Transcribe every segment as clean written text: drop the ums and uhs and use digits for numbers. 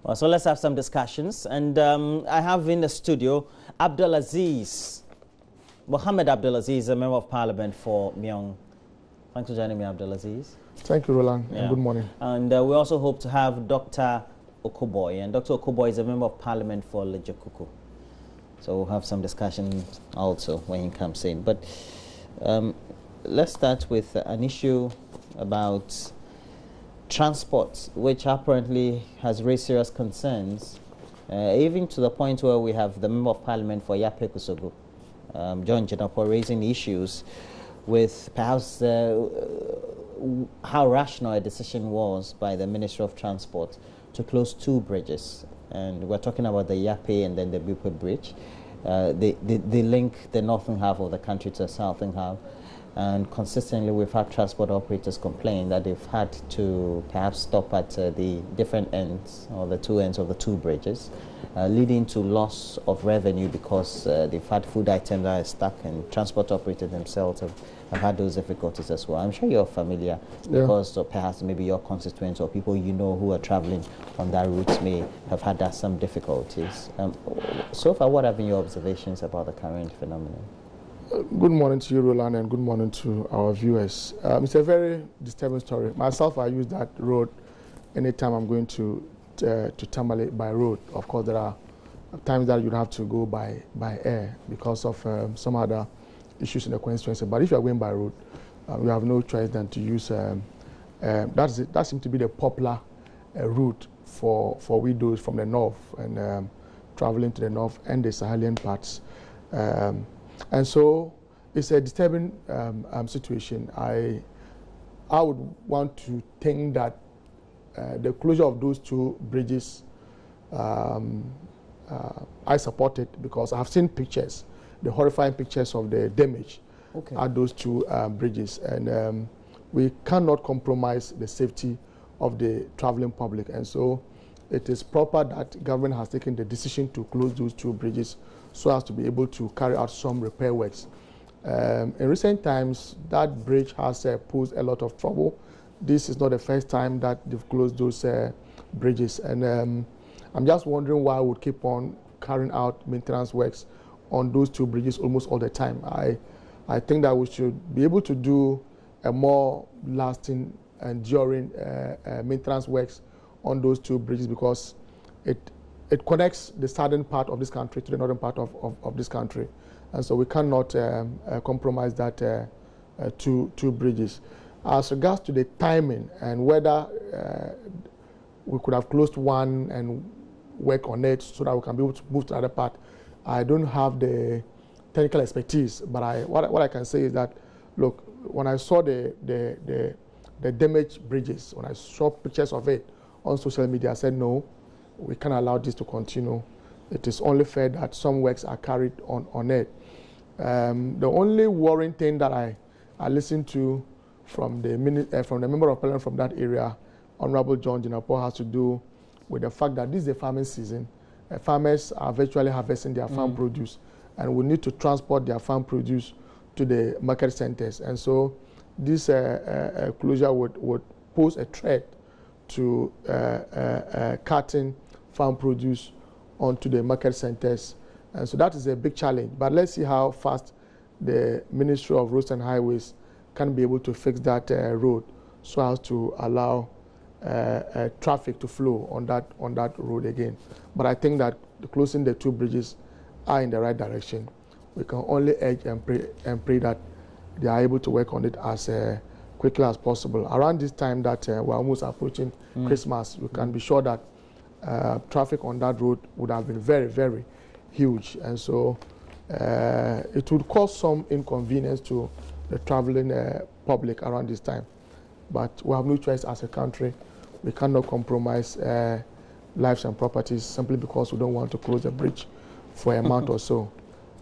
Well, so let's have some discussions. And I have in the studio Abdulaziz, Mohammed Abdulaziz, a member of parliament for Myong. Thanks for joining me, Abdulaziz. Thank you, Roland, and good morning. And we also hope to have Dr. Okoboy. And Dr. Okoboy is a member of parliament for Lejokuku. So we'll have some discussion also when he comes in. But let's start with an issue about transport, which apparently has raised serious concerns, even to the point where we have the member of parliament for Yape Kusogu, John Jenapo, raising issues with perhaps how rational a decision was by the Ministry of Transport to close 2 bridges. And we're talking about the Yape and then the Buipe Bridge. They link the northern half of the country to the southern half. And consistently, we've had transport operators complain that they've had to perhaps stop at the different ends, or the 2 ends of the 2 bridges, leading to loss of revenue because they've had food items that are stuck, and transport operators themselves have had those difficulties as well. I'm sure you're familiar because perhaps maybe your constituents or people you know who are traveling on that route may have had some difficulties. So far, what have been your observations about the current phenomenon? Good morning to you, Roland, and good morning to our viewers. It's a very disturbing story. Myself, I use that road anytime I'm going to Tamale by road. Of course, there are times that you'd have to go by air because of some other issues in the constituency. But if you are going by road, you have no choice than to use. That seems to be the popular route for widows from the north and traveling to the north and the Sahelian parts. And so it's a disturbing situation. I would want to think that the closure of those 2 bridges, I support it because I have seen pictures, the horrifying pictures of the damage at those 2 bridges. And we cannot compromise the safety of the traveling public. And so it is proper that government has taken the decision to close those 2 bridges so as to be able to carry out some repair works. In recent times, that bridge has posed a lot of trouble. This is not the first time that they've closed those bridges. And I'm just wondering why we would keep on carrying out maintenance works on those 2 bridges almost all the time. I think that we should be able to do a more lasting and enduring maintenance works on those 2 bridges because it connects the southern part of this country to the northern part of this country. And so we cannot compromise that 2 bridges. As regards to the timing and whether we could have closed one and work on it so that we can be able to move to the other part, I don't have the technical expertise, but what I can say is that, look, when I saw the damaged bridges, when I saw pictures of it on social media, I said, no, we can't allow this to continue. It is only fair that some works are carried on it. The only worrying thing that I listened to from the member of parliament from that area, Honorable John Jenapo, has to do with the fact that this is the farming season. Farmers are virtually harvesting their farm produce, and we need to transport their farm produce to the market centers. And so this closure would pose a threat to cutting farm produce onto the market centers. And so that is a big challenge. But let's see how fast the Ministry of Roads and Highways can be able to fix that road so as to allow traffic to flow on that road again. But I think that closing the 2 bridges are in the right direction. We can only urge and pray that they are able to work on it as quickly as possible. Around this time that we're almost approaching Christmas, we can be sure that traffic on that road would have been very, very huge. And so it would cause some inconvenience to the traveling public around this time. But we have no choice as a country. We cannot compromise lives and properties simply because we don't want to close the bridge for a month or so.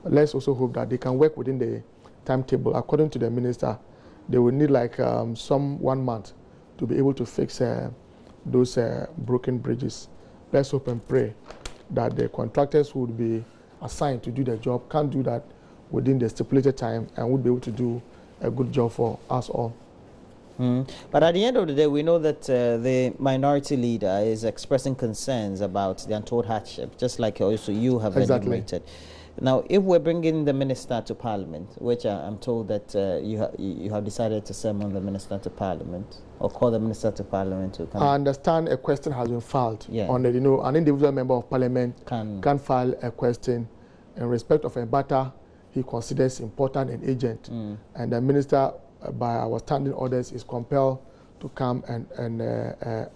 Let's also hope that they can work within the timetable. According to the minister, they will need like 1 month to be able to fix those broken bridges. Let's hope and pray that the contractors who would be assigned to do the job can do that within the stipulated time and would be able to do a good job for us all. But at the end of the day, we know that the minority leader is expressing concerns about the untold hardship, just like also you have enumerated. Now, if we're bringing the minister to Parliament, which I'm told that you have decided to summon the minister to Parliament, or call the minister to Parliament to come. I understand a question has been filed on the, an individual member of Parliament can file a question in respect of a matter he considers important and urgent, and the minister, by our standing orders, is compelled to come and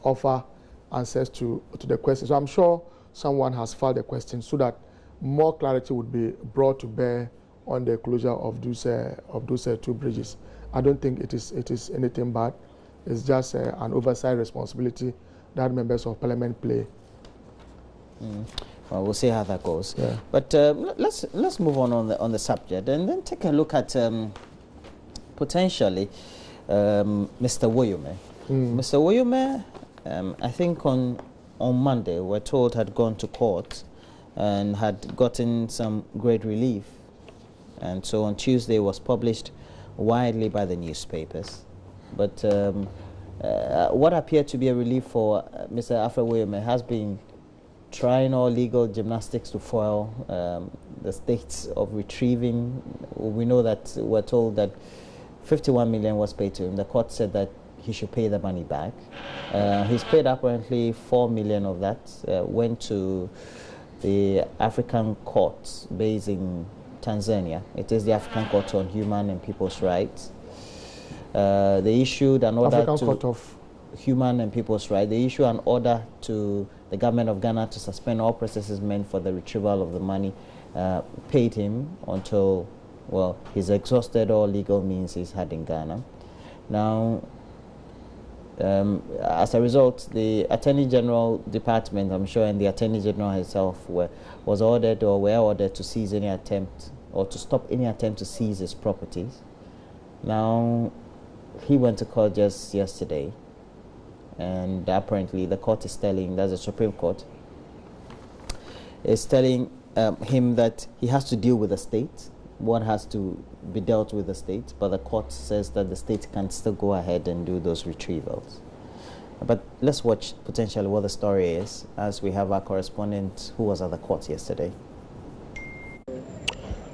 offer answers to the question. So I'm sure someone has filed a question so that more clarity would be brought to bear on the closure of those two bridges. I don't think it is anything bad. It's just an oversight responsibility that members of Parliament play. Well, we'll see how that goes. Yeah. But let's move on the subject and then take a look at potentially Mr. Woyome. Mr. Woyome, I think on Monday, we're told had gone to court and had gotten some great relief. And so on Tuesday was published widely by the newspapers. But what appeared to be a relief for Mr. Alfred Woyome has been trying all legal gymnastics to foil the states of retrieving. We know that we're told that 51 million was paid to him. The court said that he should pay the money back. He's paid apparently 4 million of that, went to the African court based in Tanzania. It is the African Court on Human and People's Rights. They issued an order African Court of Human and People's Rights. They issued an order to the government of Ghana to suspend all processes meant for the retrieval of the money paid him until, well, he's exhausted all legal means he's had in Ghana. Now, as a result, the Attorney General Department, I'm sure, and the Attorney General herself were ordered to seize any attempt or to stop any attempt to seize his properties. Now, he went to court just yesterday, and apparently the court is telling, that's the Supreme Court, is telling him that he has to deal with the state. What has to be dealt with the state, but the court says that the state can still go ahead and do those retrievals. But let's watch potentially what the story is, as we have our correspondent who was at the court yesterday.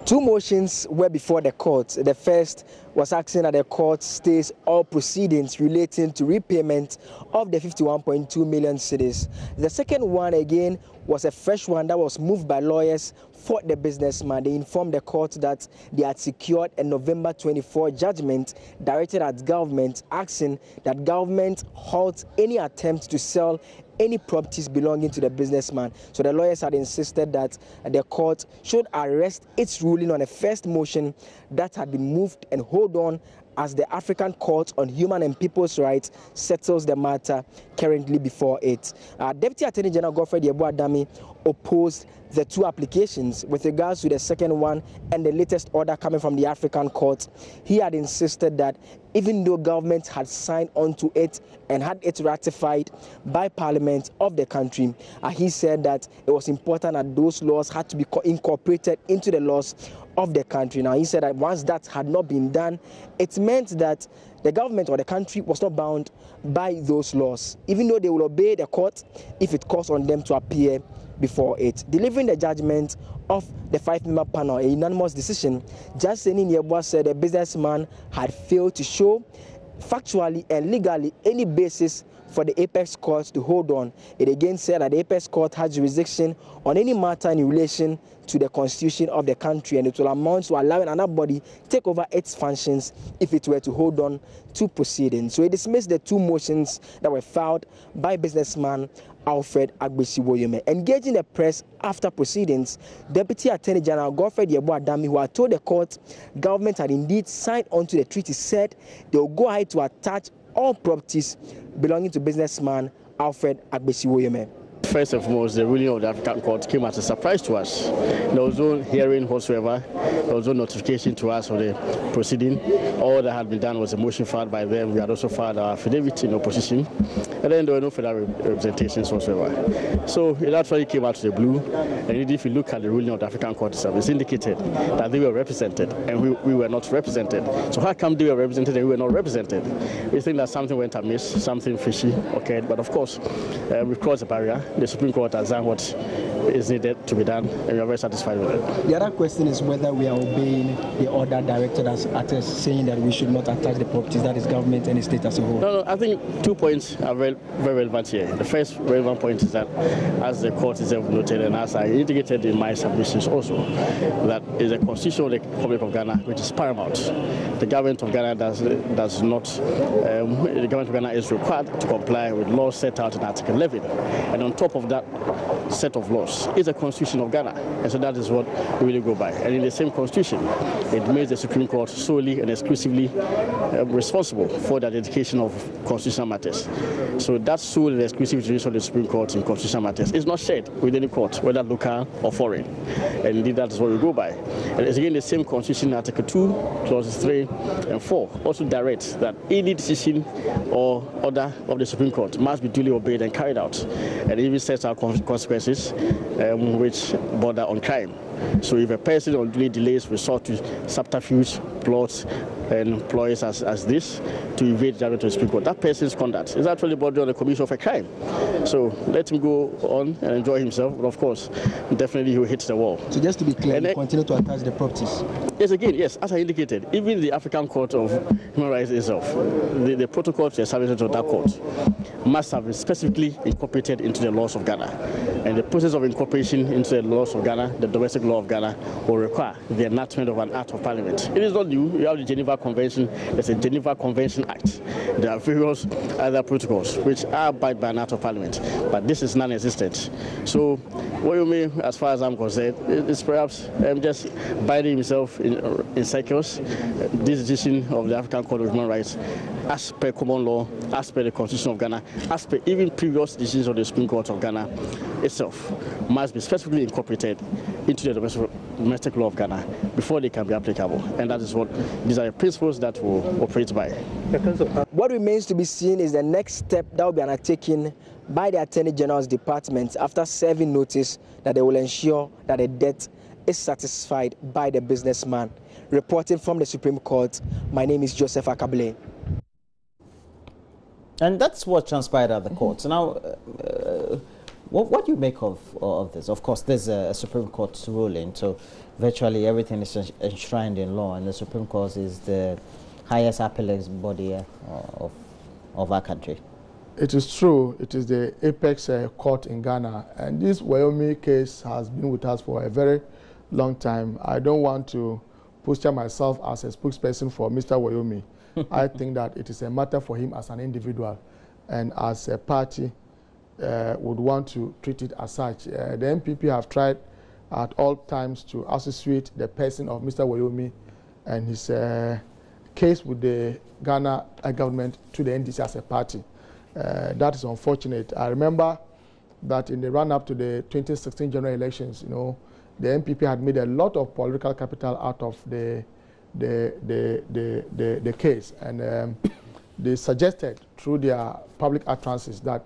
Two motions were before the court. The first was asking that the court stays all proceedings relating to repayment of the 51.2 million cedis. The second one, again, was a fresh one that was moved by lawyers for the businessman. They informed the court that they had secured a November 24 judgment directed at government, asking that government halt any attempt to sell any properties belonging to the businessman. So the lawyers had insisted that the court should arrest its ruling on a first motion that had been moved and hold on as the African Court on Human and People's Rights settles the matter currently before it. Deputy Attorney General Godfrey Yebu-Adami opposed the two applications. With regards to the second one and the latest order coming from the African Court, he had insisted that even though government had signed onto it and had it ratified by Parliament of the country, he said that it was important that those laws had to be incorporated into the laws of the country. Now, he said that once that had not been done, it meant that the government or the country was not bound by those laws, even though they will obey the court if it calls on them to appear before it. Delivering the judgment of the 5-member panel, a unanimous decision, Judge Senin Yeboah said the businessman had failed to show factually and legally any basis for the Apex Court to hold on. It again said that the Apex Court has jurisdiction on any matter in relation to the constitution of the country, and it will amount to allowing another body take over its functions if it were to hold on to proceedings. So it dismissed the two motions that were filed by businessman Alfred Agbesi Woyome. Engaging the press after proceedings, Deputy Attorney General Godfrey Yebu-Adami, who had told the court government had indeed signed onto the treaty, said they will go ahead to attach all properties belonging to businessman Alfred Agbesi Woyome. first and foremost, the ruling of the African Court came as a surprise to us. There was no hearing whatsoever. There was no notification to us of the proceeding. All that had been done was a motion filed by them. We had also filed our affidavit in opposition. And then there were no further representations whatsoever. So it actually came out of the blue. And if you look at the ruling of the African Court itself, it's indicated that they were represented and we were not represented. So how come they were represented and we were not represented? We think that something went amiss, something fishy occurred. But of course, we've crossed the barrier. The Supreme Court has done what is needed to be done, and we are very satisfied with it. The other question is whether we are obeying the order directed at us saying that we should not attach the properties, that is government and the state as a whole. No, I think 2 points are very, very relevant here. The first relevant point is that, as the court itself noted, and as I indicated in my submissions also, that is a constitution of the Republic of Ghana which is paramount. The government of Ghana does not, the government of Ghana is required to comply with laws set out in Article 11. And on top of that set of laws is the Constitution of Ghana. And so that is what we really go by. And in the same Constitution, it makes the Supreme Court solely and exclusively responsible for the dedication of constitutional matters. So that sole and exclusive jurisdiction of the Supreme Court in constitutional matters is not shared with any court, whether local or foreign. And indeed, that is what we go by. And it's again the same Constitution, Article 2, clauses 3 and 4, also directs that any decision or order of the Supreme Court must be duly obeyed and carried out. And it even sets out consequences which border on crime. So if a person unduly delays resort to subterfuge, plots, and ploys as this to evade judgment to the Supreme Court, that person's conduct is actually bordering on the commission of a crime. So let him go on and enjoy himself, but of course, definitely he will hit the wall. So just to be clear, you continue to attach the properties? Yes, as I indicated, even the African Court of Human Rights itself, the protocol to establishment of that court must have been specifically incorporated into the laws of Ghana. And the process of incorporation into the laws of Ghana, the domestic law of Ghana, will require the enactment of an act of parliament. It is not new. You have the Geneva Convention. There's a Geneva Convention Act. There are various other protocols which are abided by an act of parliament, but this is non-existent. So what you mean, as far as I'm concerned, is perhaps just biding himself in cycles. This decision of the African Court of Human Rights, as per common law, as per the Constitution of Ghana, as per even previous decisions of the Supreme Court of Ghana itself, must be specifically incorporated into the domestic law of Ghana before they can be applicable. And that is what these are the principles that will operate by. What remains to be seen is the next step that will be undertaken by the Attorney General's Department after serving notice that they will ensure that the debt is satisfied by the businessman. Reporting from the Supreme Court, my name is Joseph Akabile. And that's what transpired at the courts. Now, what do you make of this? Of course, there's a Supreme Court ruling, so virtually everything is enshrined in law, and the Supreme Court is the highest appellate body of our country. It is true. It is the apex court in Ghana, and this Wyoming case has been with us for a very long time. I don't want to posture myself as a spokesperson for Mr. Wyoming. I think that it is a matter for him as an individual, and as a party would want to treat it as such. The MPP have tried at all times to associate the person of Mr. Wyoming and his case with the Ghana government to the NDC as a party. That is unfortunate. I remember that in the run-up to the 2016 general elections, the MPP had made a lot of political capital out of the case, and they suggested through their public utterances that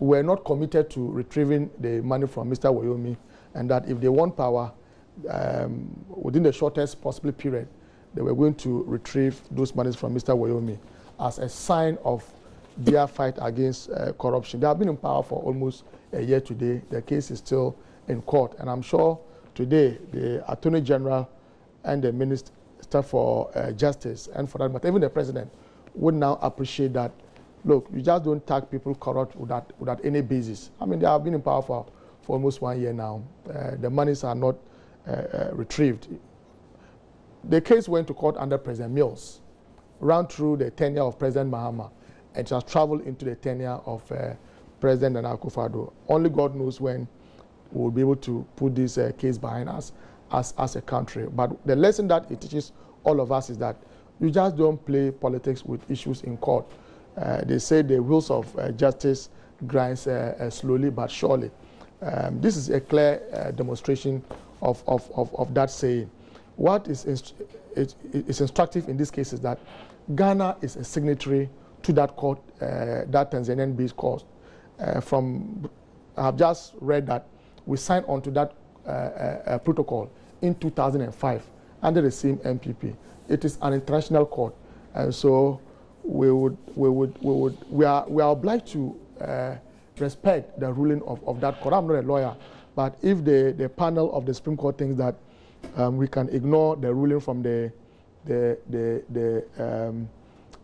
we were not committed to retrieving the money from Mr. Wyoming, and that if they want power within the shortest possible period, they were going to retrieve those monies from Mr. Wyoming as a sign of their fight against corruption. They have been in power for almost a year today. The case is still in court, and I'm sure today the Attorney General and the Minister for Justice, and for that matter, even the President, would now appreciate that, look, you just don't tag people corrupt without any basis. I mean, they have been in power for almost 1 year now. The monies are not retrieved. The case went to court under President Mills, ran through the tenure of President Mahama, and it has traveled into the tenure of President Nana Akufo-Addo. Only God knows when we will be able to put this case behind us as a country. But the lesson that it teaches all of us is that you just don't play politics with issues in court. They say the wheels of justice grinds slowly but surely. This is a clear demonstration of that saying. What is instructive in this case is that Ghana is a signatory to that court, that Tanzanian-based court. I have just read that we signed onto that protocol in 2005 under the same MPP. It is an international court, and so we are obliged to respect the ruling of that court. I'm not a lawyer, but if the panel of the Supreme Court thinks that we can ignore the ruling from the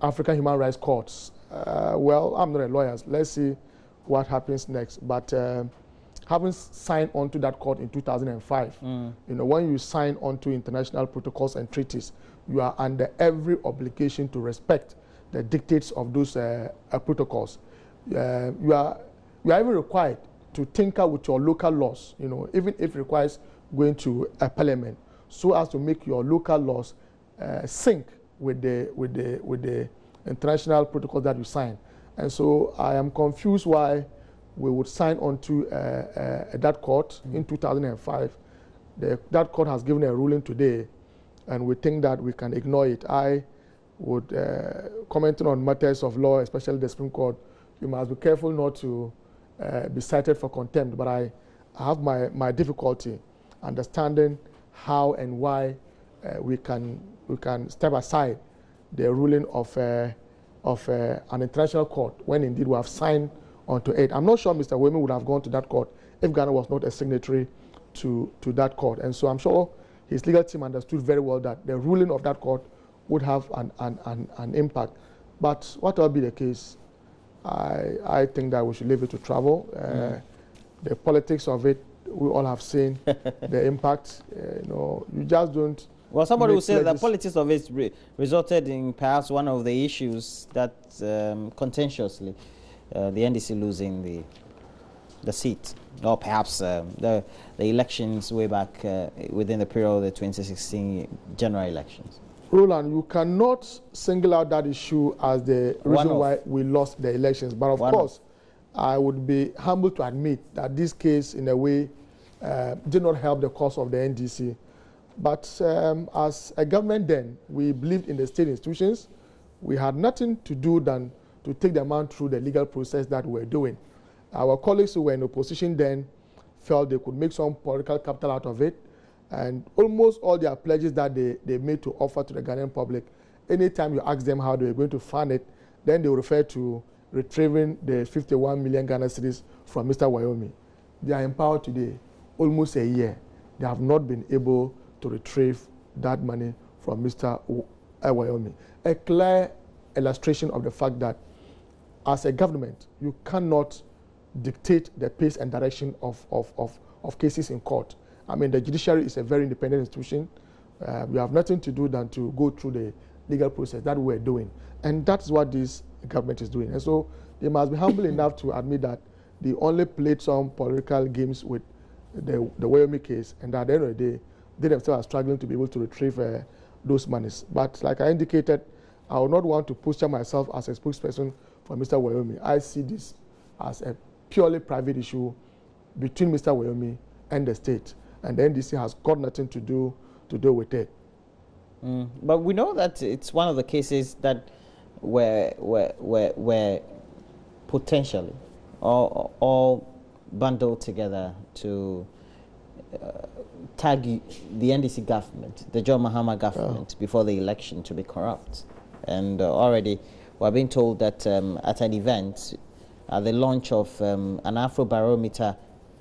African Human Rights Courts, well, I'm not a lawyer. Let's see what happens next. But having signed onto that court in 2005, you know, when you sign onto international protocols and treaties, you are under every obligation to respect the dictates of those protocols. You are even required to tinker with your local laws, you know, even if it requires going to a parliament, so as to make your local laws sync with the international protocols that you sign. And so I am confused why we would sign on to that court in 2005. That court has given a ruling today, and we think that we can ignore it. I would, commenting on matters of law, especially the Supreme Court, you must be careful not to be cited for contempt, but I have my difficulty understanding how and why we can step aside the ruling of an international court when indeed we have signed onto it. I'm not sure Mr. Wayomi would have gone to that court if Ghana was not a signatory to that court. And so I'm sure his legal team understood very well that the ruling of that court would have an impact. But what will be the case, I think that we should leave it to travel. The politics of it, we all have seen the impact. You know, you just don't. Well, somebody will say the politics of it resulted in perhaps one of the issues that contentiously the NDC losing the seat, or perhaps the elections way back within the period of the 2016 general elections. Roland, you cannot single out that issue as the reason why we lost the elections. But of course, I would be humble to admit that this case, in a way, did not help the cause of the NDC. But as a government then, we believed in the state institutions. We had nothing to do than to take the man through the legal process that we were doing. Our colleagues who were in opposition then felt they could make some political capital out of it. And almost all their pledges that they made to offer to the Ghanaian public, anytime you ask them how they were going to fund it, then they will refer to retrieving the 51 million Ghana cedis from Mr. Wayomi. They are in power today, almost a year. They have not been able to retrieve that money from Mr. Wayomi. A clear illustration of the fact that as a government, you cannot dictate the pace and direction of cases in court. I mean, the judiciary is a very independent institution. We have nothing to do than to go through the legal process that we're doing. And that's what this government is doing. And so they must be humble enough to admit that they only played some political games with the Wayomi case, and at the end of the day, they themselves are struggling to be able to retrieve those monies. But like I indicated, I would not want to posture myself as a spokesperson for Mr. Wayomi. I see this as a purely private issue between Mr. Wayomi and the state. And the NDC has got nothing to do with it. But we know that it's one of the cases that were potentially all bundled together to tag the NDC government, the John Mahama government, before the election to be corrupt. And already we're being told that at an event, at the launch of an Afrobarometer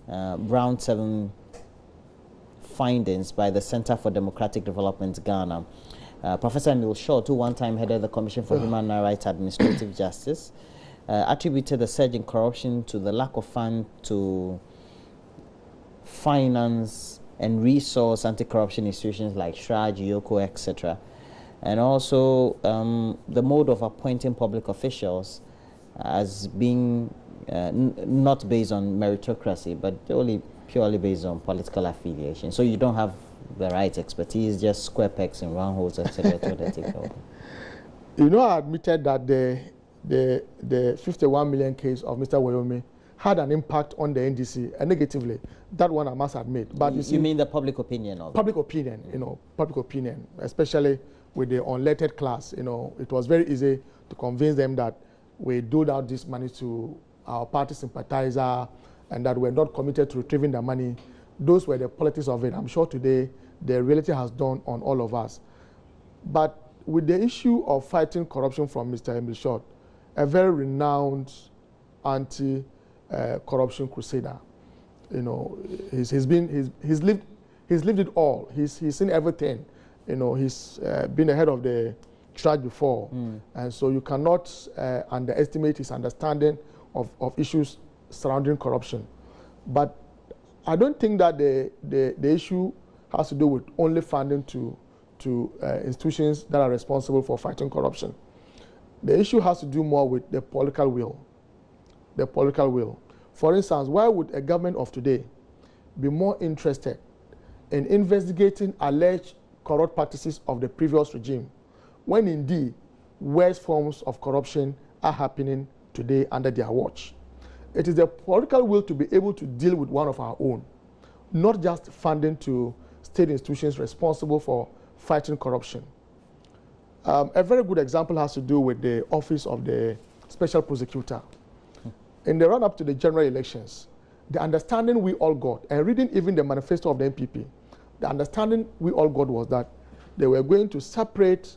Round 7 findings by the Center for Democratic Development Ghana, Professor Emil Short, who one time headed the Commission for Human Rights Administrative Justice, attributed the surge in corruption to the lack of funds to finance and resource anti-corruption institutions like SHRA, GIOCO, etc. And also the mode of appointing public officials as being not based on meritocracy, but only purely based on political affiliation. So you don't have the right expertise, just square pegs and round holes, etc. to take over. You know, I admitted that the 51 million case of Mr. Wayomi had an impact on the NDC negatively. That one I must admit. But you see, you mean the public opinion of public opinion, public opinion, especially with the unelected class. It was very easy to convince them that we doled out this money to our party sympathizer and that we're not committed to retrieving the money. Those were the politics of it. I'm sure today the reality has dawned on all of us. But with the issue of fighting corruption from Mr. Emil Short, a very renowned anti-corruption crusader, he's lived it all. He's seen everything. He's been ahead of the track before, and so you cannot underestimate his understanding of issues surrounding corruption. But I don't think that the issue has to do with only funding to institutions that are responsible for fighting corruption. The issue has to do more with the political will. The political will. For instance, why would a government of today be more interested in investigating alleged corrupt practices of the previous regime when indeed worse forms of corruption are happening today under their watch? It is the political will to be able to deal with one of our own, not just funding to state institutions responsible for fighting corruption. A very good example has to do with the office of the special prosecutor. In the run-up to the general elections, the understanding we all got, and reading even the manifesto of the NPP, the understanding we all got was that they were going to separate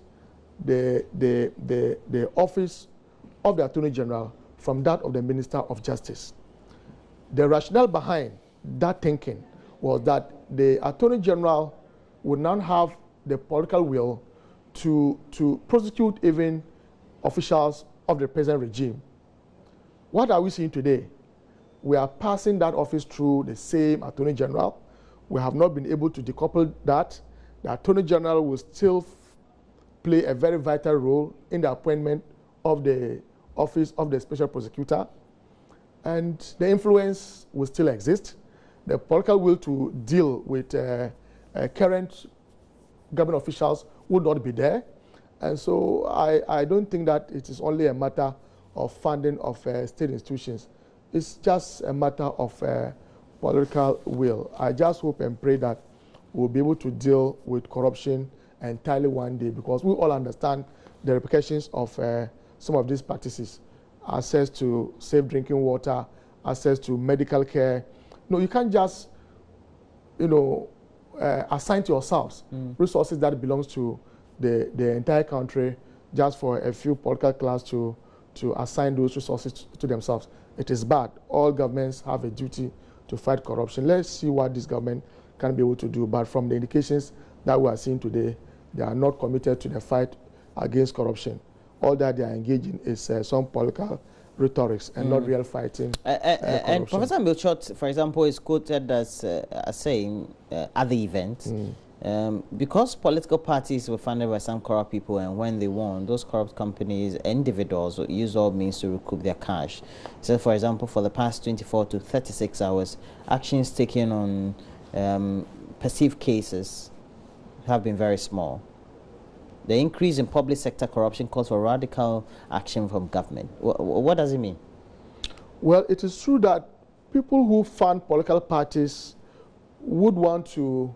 the office of the Attorney General from that of the Minister of Justice. The rationale behind that thinking was that the Attorney General would now have the political will to prosecute even officials of the present regime. What are we seeing today? We are passing that office through the same Attorney General. We have not been able to decouple that. The Attorney General will still play a very vital role in the appointment of the office of the Special Prosecutor, and the influence will still exist. The political will to deal with current government officials would not be there. And so I don't think that it is only a matter of funding of state institutions. It's just a matter of political will. I just hope and pray that we'll be able to deal with corruption entirely one day, because we all understand the repercussions of some of these practices. Access to safe drinking water, access to medical care. No, you can't just, assign to yourselves resources that belongs to the entire country just for a few political class to assign those resources to themselves. It is bad. All governments have a duty to fight corruption. Let's see what this government can be able to do. But from the indications that we are seeing today, they are not committed to the fight against corruption. All that they are engaging is some political rhetorics and not real fighting. And Professor Milchot, for example, is quoted as saying at the event, because political parties were funded by some corrupt people, and when they won, those corrupt companies, individuals, use all means to recoup their cash. So, for example, for the past 24 to 36 hours, actions taken on perceived cases have been very small. The increase in public sector corruption calls for radical action from government. What does it mean? Well, it is true that people who fund political parties would want to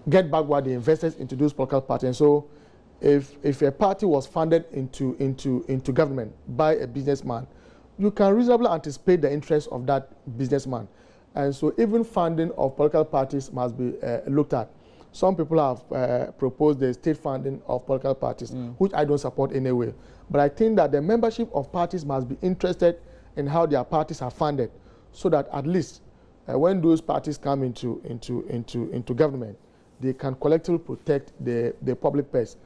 get back what they invested into those political parties. And so if a party was funded into government by a businessman, you can reasonably anticipate the interest of that businessman. And so even funding of political parties must be looked at. Some people have proposed the state funding of political parties, which I don't support anyway. But I think that the membership of parties must be interested in how their parties are funded, so that at least when those parties come into government, they can collectively protect the public purse.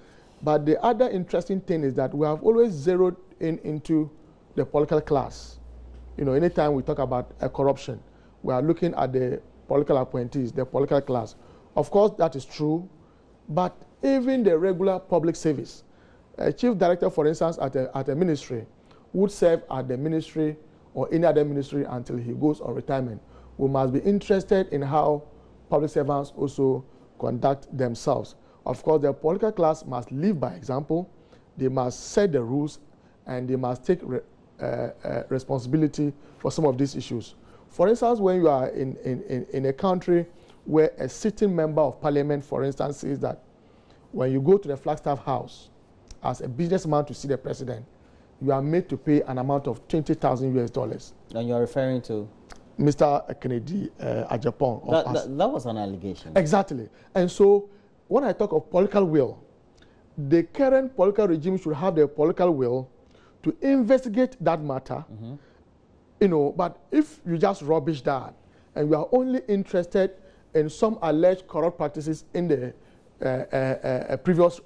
But the other interesting thing is that we have always zeroed into the political class. Anytime we talk about corruption, we are looking at the political appointees, the political class. Of course, that is true, but even the regular public service, a chief director, for instance, at a ministry, would serve at the ministry or any other ministry until he goes on retirement. We must be interested in how public servants also conduct themselves. Of course, the political class must live by example. They must set the rules, and they must take responsibility for some of these issues. For instance, when you are in a country where a sitting member of parliament, for instance, says that when you go to the Flagstaff House as a businessman to see the president, you are made to pay an amount of $20,000 US. And you're referring to? Mr. Kennedy Ajapong. That was an allegation. Exactly. And so when I talk of political will, the current political regime should have the political will to investigate that matter. You know, but if you just rubbish that and you are only interested in some alleged corrupt practices in the previous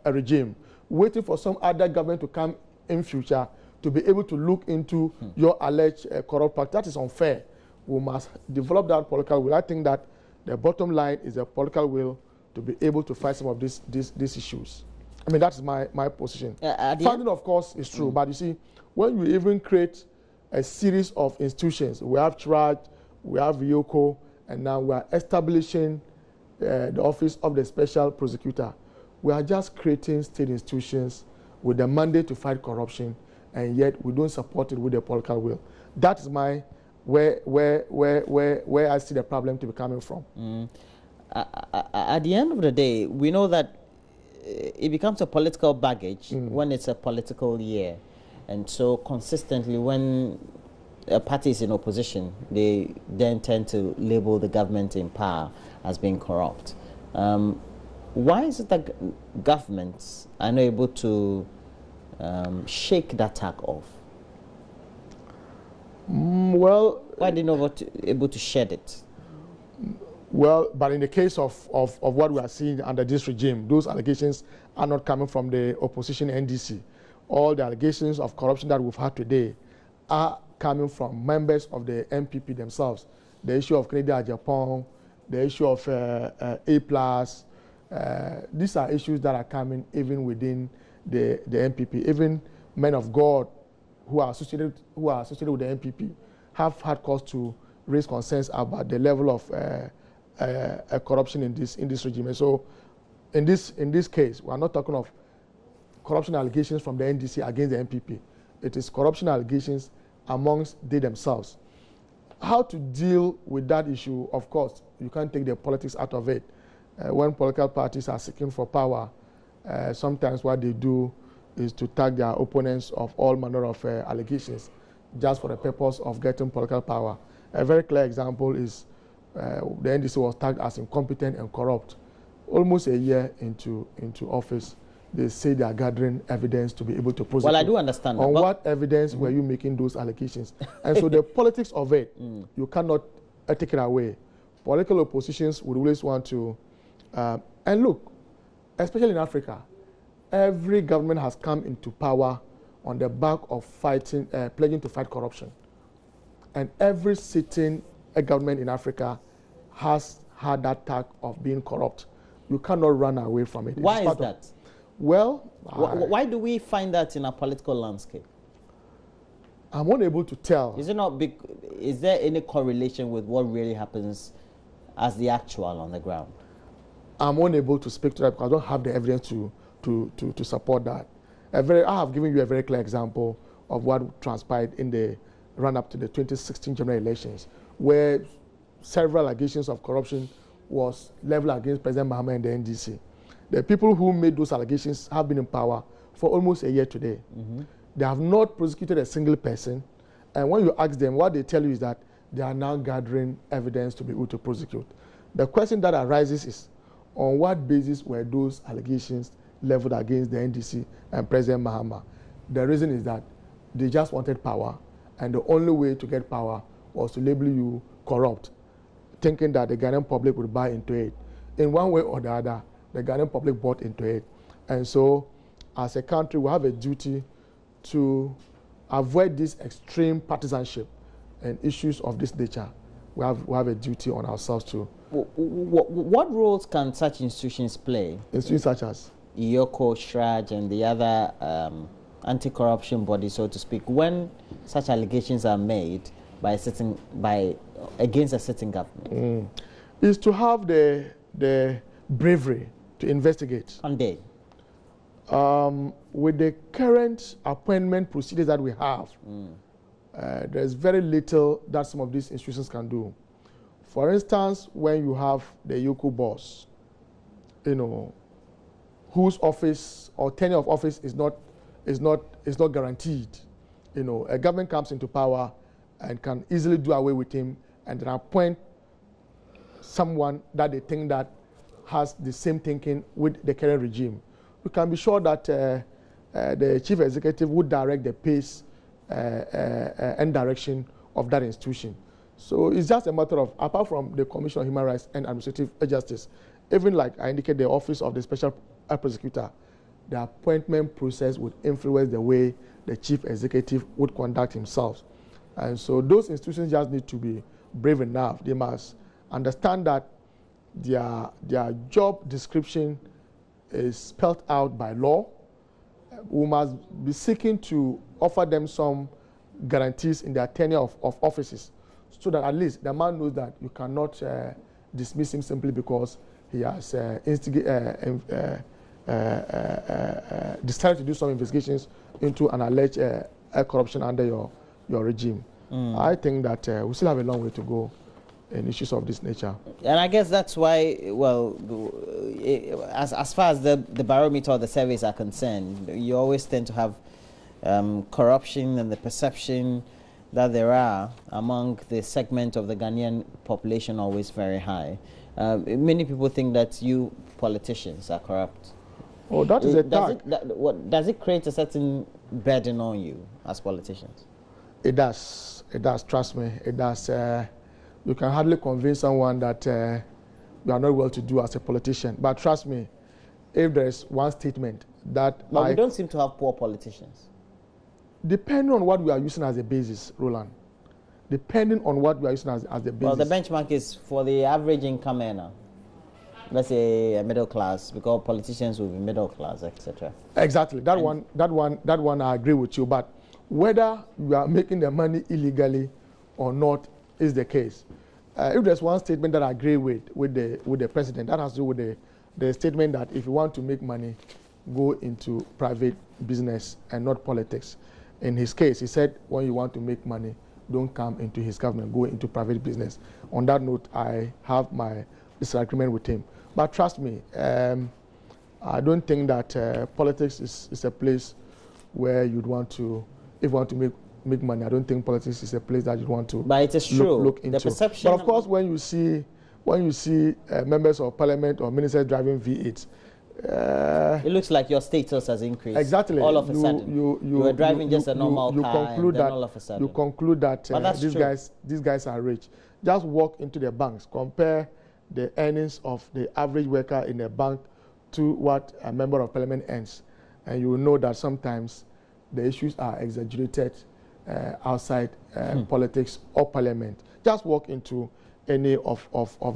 regime, waiting for some other government to come in future to be able to look into your alleged corrupt practice, that is unfair. We must develop that political will. I think that the bottom line is a political will to be able to fight some of these issues. I mean, that's my position. Funding, of course, is true, but you see, when you even create a series of institutions, we have CHRAJ, we have YOCO, and now we are establishing the Office of the Special Prosecutor. We are just creating state institutions with the mandate to fight corruption, and yet we don't support it with the political will. That is where I see the problem to be coming from. At the end of the day, we know that it becomes a political baggage when it's a political year. And so consistently when a party is in opposition, they then tend to label the government in power as being corrupt. Why is it that governments are not able to shake that tag off? Well, why are they not able to shed it? Well, but in the case of what we are seeing under this regime, those allegations are not coming from the opposition NDC. All the allegations of corruption that we've had today are coming from members of the MPP themselves. The issue of Kennedy Ajapong, the issue of A+, these are issues that are coming even within the MPP. Even men of God who are associated with the MPP have had cause to raise concerns about the level of corruption in this regime. And so in this case, we are not talking of corruption allegations from the NDC against the MPP. It is corruption allegations amongst they themselves. How to deal with that issue, of course, you can't take the politics out of it. When political parties are seeking for power, sometimes what they do is to tag their opponents of all manner of allegations just for the purpose of getting political power. A very clear example is the NDC was tagged as incompetent and corrupt. Almost a year into office, they say they are gathering evidence to be able to prosecute. Well, I do understand. On what evidence were you making those allegations? And so the politics of it, you cannot take it away. Political oppositions would always want to, and look, especially in Africa, every government has come into power on the back of fighting, pledging to fight corruption. And every sitting government in Africa has had that tag of being corrupt. You cannot run away from it. Why is that? Well, why do we find that in our political landscape? I'm unable to tell. Is it not big? Is there any correlation with what really happens as the actual on the ground? I'm unable to speak to that because I don't have the evidence to support that. I have given you a very clear example of what transpired in the run-up to the 2016 general elections, where several allegations of corruption was leveled against President Mahama and the NDC. The people who made those allegations have been in power for almost a year today. They have not prosecuted a single person. And when you ask them, what they tell you is that they are now gathering evidence to be able to prosecute. The question that arises is, on what basis were those allegations leveled against the NDC and President Mahama? The reason is that they just wanted power, and the only way to get power was to label you corrupt, thinking that the Ghanaian public would buy into it. In one way or the other, the Ghanaian public bought into it. And so, as a country, we have a duty to avoid this extreme partisanship and issues of this nature. We have a duty on ourselves to. What roles can such institutions play? Institutions such as? YOCO, CHRAJ, and the other anti-corruption bodies, so to speak, when such allegations are made against a sitting government? Is to have the bravery to investigate. On day. With the current appointment procedures that we have, there's very little that some of these institutions can do. For instance, when you have the Yoko boss, whose office or tenure of office is not guaranteed. A government comes into power and can easily do away with him and then appoint someone that they think that has the same thinking with the current regime. We can be sure that the chief executive would direct the pace and direction of that institution. So it's just a matter of, apart from the Commission on Human Rights and Administrative Justice, even like I indicated, the Office of the Special Prosecutor, the appointment process would influence the way the chief executive would conduct himself. And so those institutions just need to be brave enough. They must understand that their job description is spelled out by law. We must be seeking to offer them some guarantees in their tenure of offices, so that at least the man knows that you cannot dismiss him simply because he has decided to do some investigations into an alleged corruption under your regime. I think that we still have a long way to go in issues of this nature. And I guess that's why, well, as far as the barometer or the surveys are concerned, you always tend to have corruption and the perception that there are among the segment of the Ghanaian population always very high. Many people think that you politicians are corrupt. Oh, that is a tag. Does it create a certain burden on you as politicians? It does. It does. Trust me. It does. You can hardly convince someone that you are not well to do as a politician. But trust me, if there is one statement that we don't seem to have poor politicians. Depending on what we are using as a basis, Roland. Depending on what we are using as the basis. Well, the benchmark is for the average income earner. Let's say a middle class, because politicians will be middle class, etc. Exactly. That one I agree with you. But whether you are making the money illegally or not is the case. If there's one statement that I agree with the president, that has to do with the statement that if you want to make money, go into private business and not politics. In his case, he said, when you want to make money, don't come into his government, go into private business. On that note, I have my disagreement with him. But trust me, I don't think that politics is a place where you'd want to, if you want to make money, I don't think politics is a place that you want to look into. The perception. But of course, when you see members of parliament or ministers driving V8, it looks like your status has increased. Exactly. All of a sudden, you were driving just a normal car, and then all of a sudden. You conclude that these guys are rich. Just walk into the banks, compare the earnings of the average worker in a bank to what a member of parliament earns, and you will know that sometimes the issues are exaggerated outside politics or parliament. Just walk into any of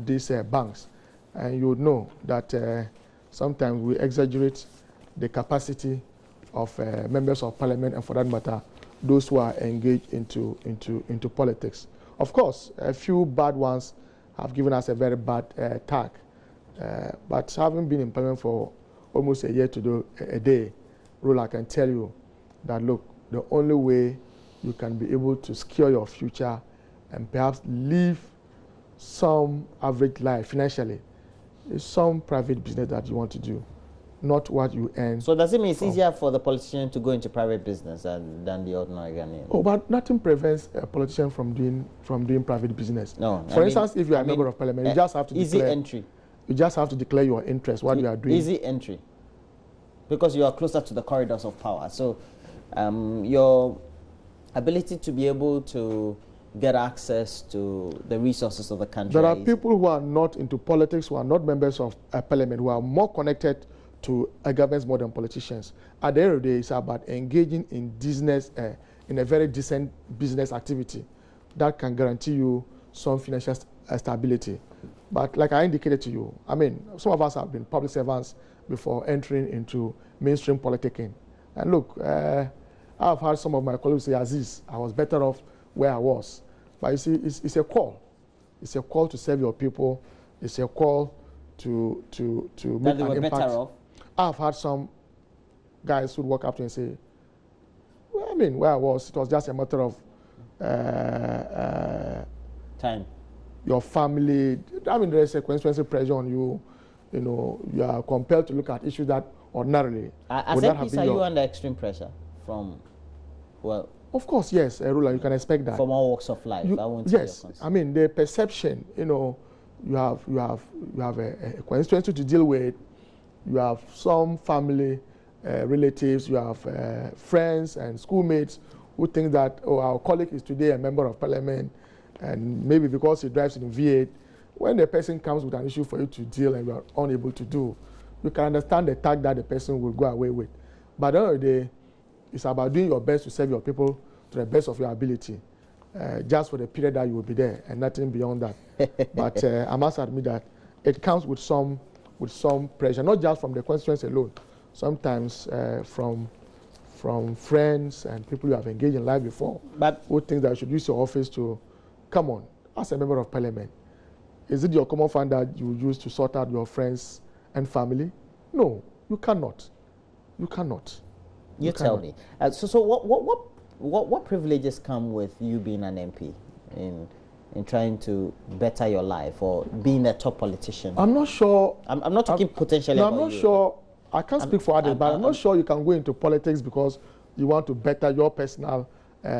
these banks, and you would know that sometimes we exaggerate the capacity of members of parliament, and for that matter, those who are engaged into politics. Of course, a few bad ones have given us a very bad tag. But having been in parliament for almost a year to a day, Rula, I can tell you that, look, the only way you can be able to secure your future and perhaps live some average life financially is some private business that you want to do, not what you earn. So does it mean it's easier for the politician to go into private business than the ordinary Ghanaian? Oh, but nothing prevents a politician from doing private business. No. For instance, if you are a member of parliament, you just have to easy entry. You just have to declare your interest, what you are doing. Easy entry, because you are closer to the corridors of power. So your ability to be able to get access to the resources of the country. There are people who are not into politics, who are not members of parliament, who are more connected to governments more than politicians. At the end of the day, it's about engaging in business, in a very decent business activity that can guarantee you some financial stability. But like I indicated to you, I mean, some of us have been public servants before entering into mainstream politicking. And look, I've heard some of my colleagues say, Aziz, I was better off where I was. But you see, it's a call. It's a call to serve your people. It's a call to that make they an were impact. better off? I've had some guys who walk up to me and say, well, I mean, where I was, it was just a matter of time. Your family. I mean, there's a consequential pressure on you. You know, you are compelled to look at issues that ordinarily As MPs, are you under extreme pressure from, well? Of course, yes, Erula, you can expect that. From all walks of life, I won't yes, I mean, the perception, you know, you have a constituency to deal with, you have some family, relatives, you have friends and schoolmates who think that, oh, our colleague is today a member of parliament, and maybe because he drives in V8, when the person comes with an issue for you to deal and you are unable to do, you can understand the tag that the person will go away with. But at the end of the day, it's about doing your best to serve your people to the best of your ability, just for the period that you will be there and nothing beyond that. But I must admit that it comes with some pressure, not just from the constituency alone, sometimes from friends and people you have engaged in life before, but who think that you should use your office to, come on, as a member of parliament, is it your common fund that you use to sort out your friends and family? No, you cannot. You cannot. You tell me. So what privileges come with you being an MP in trying to better your life or being a top politician? I'm not sure. I'm not talking potentially no, about you. I'm not sure. I can't speak for others, but I'm not sure you can go into politics because you want to better your personal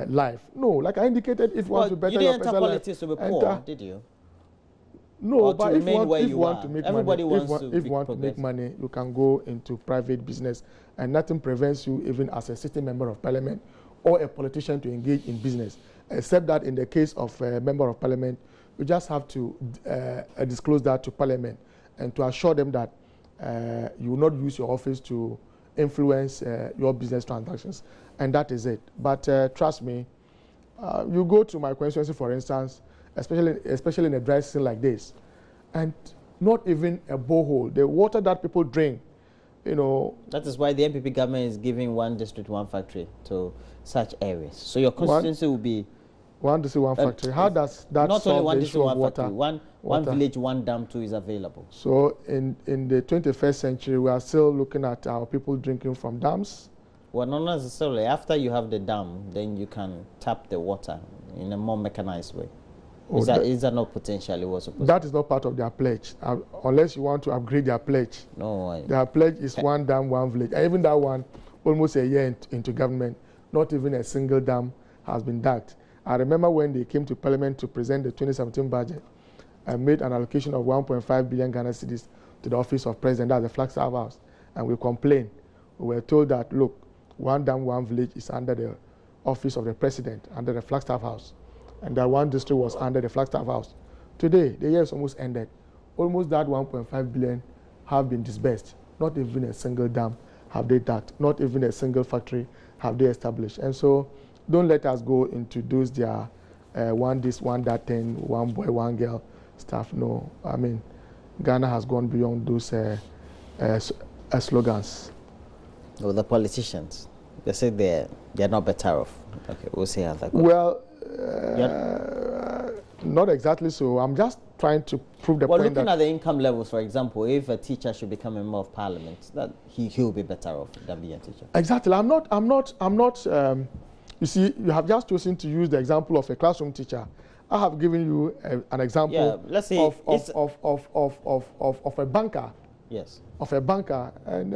life. No, like I indicated, if you want to better your personal life. You didn't enter politics to be poor, did you? No, but if you want to make money, you can go into private business, and nothing prevents you, even as a sitting member of parliament or a politician, to engage in business. Except that in the case of a member of parliament, you just have to disclose that to parliament and to assure them that you will not use your office to influence your business transactions, and that is it. But trust me, you go to my constituency, for instance, especially in a dry season like this, and not even a borehole. The water that people drink, you know. That is why the MPP government is giving one district, one factory to such areas. So your constituency will be one district, one factory. How does that not solve only one the issue of water? Factory, one village, one dam too is available. So in the 21st century, we are still looking at our people drinking from dams. Well, not necessarily. After you have the dam, then you can tap the water in a more mechanized way. Is that not potentially what's supposed to? That is not part of their pledge, unless you want to upgrade their pledge. No. Their pledge is one dam, one village. And even that one, almost a year into government, not even a single dam has been dug. I remember when they came to Parliament to present the 2017 budget and made an allocation of 1.5 billion Ghana cedis to the office of President, that's the Flagstaff House, and we complained. We were told that, look, one dam, one village is under the office of the President, under the Flagstaff House, and that one district was under the Flagstaff House. Today, the year is almost ended. Almost that 1.5 billion have been disbursed. Not even a single dam have they dug. Not even a single factory have they established. And so, don't let us go into those their one this, one that thing, one boy, one girl stuff. No, I mean, Ghana has gone beyond those slogans. Well, the politicians, they say they're not better off. Okay, we'll see how that goes. Well, not exactly so. I'm just trying to prove the point. Well, looking at the income levels, for example, if a teacher should become a member of parliament, that he'll be better off than being a teacher. Exactly. I'm not. You see, you have just chosen to use the example of a classroom teacher. I have given you an example let's say of a banker. Yes. Of a banker, and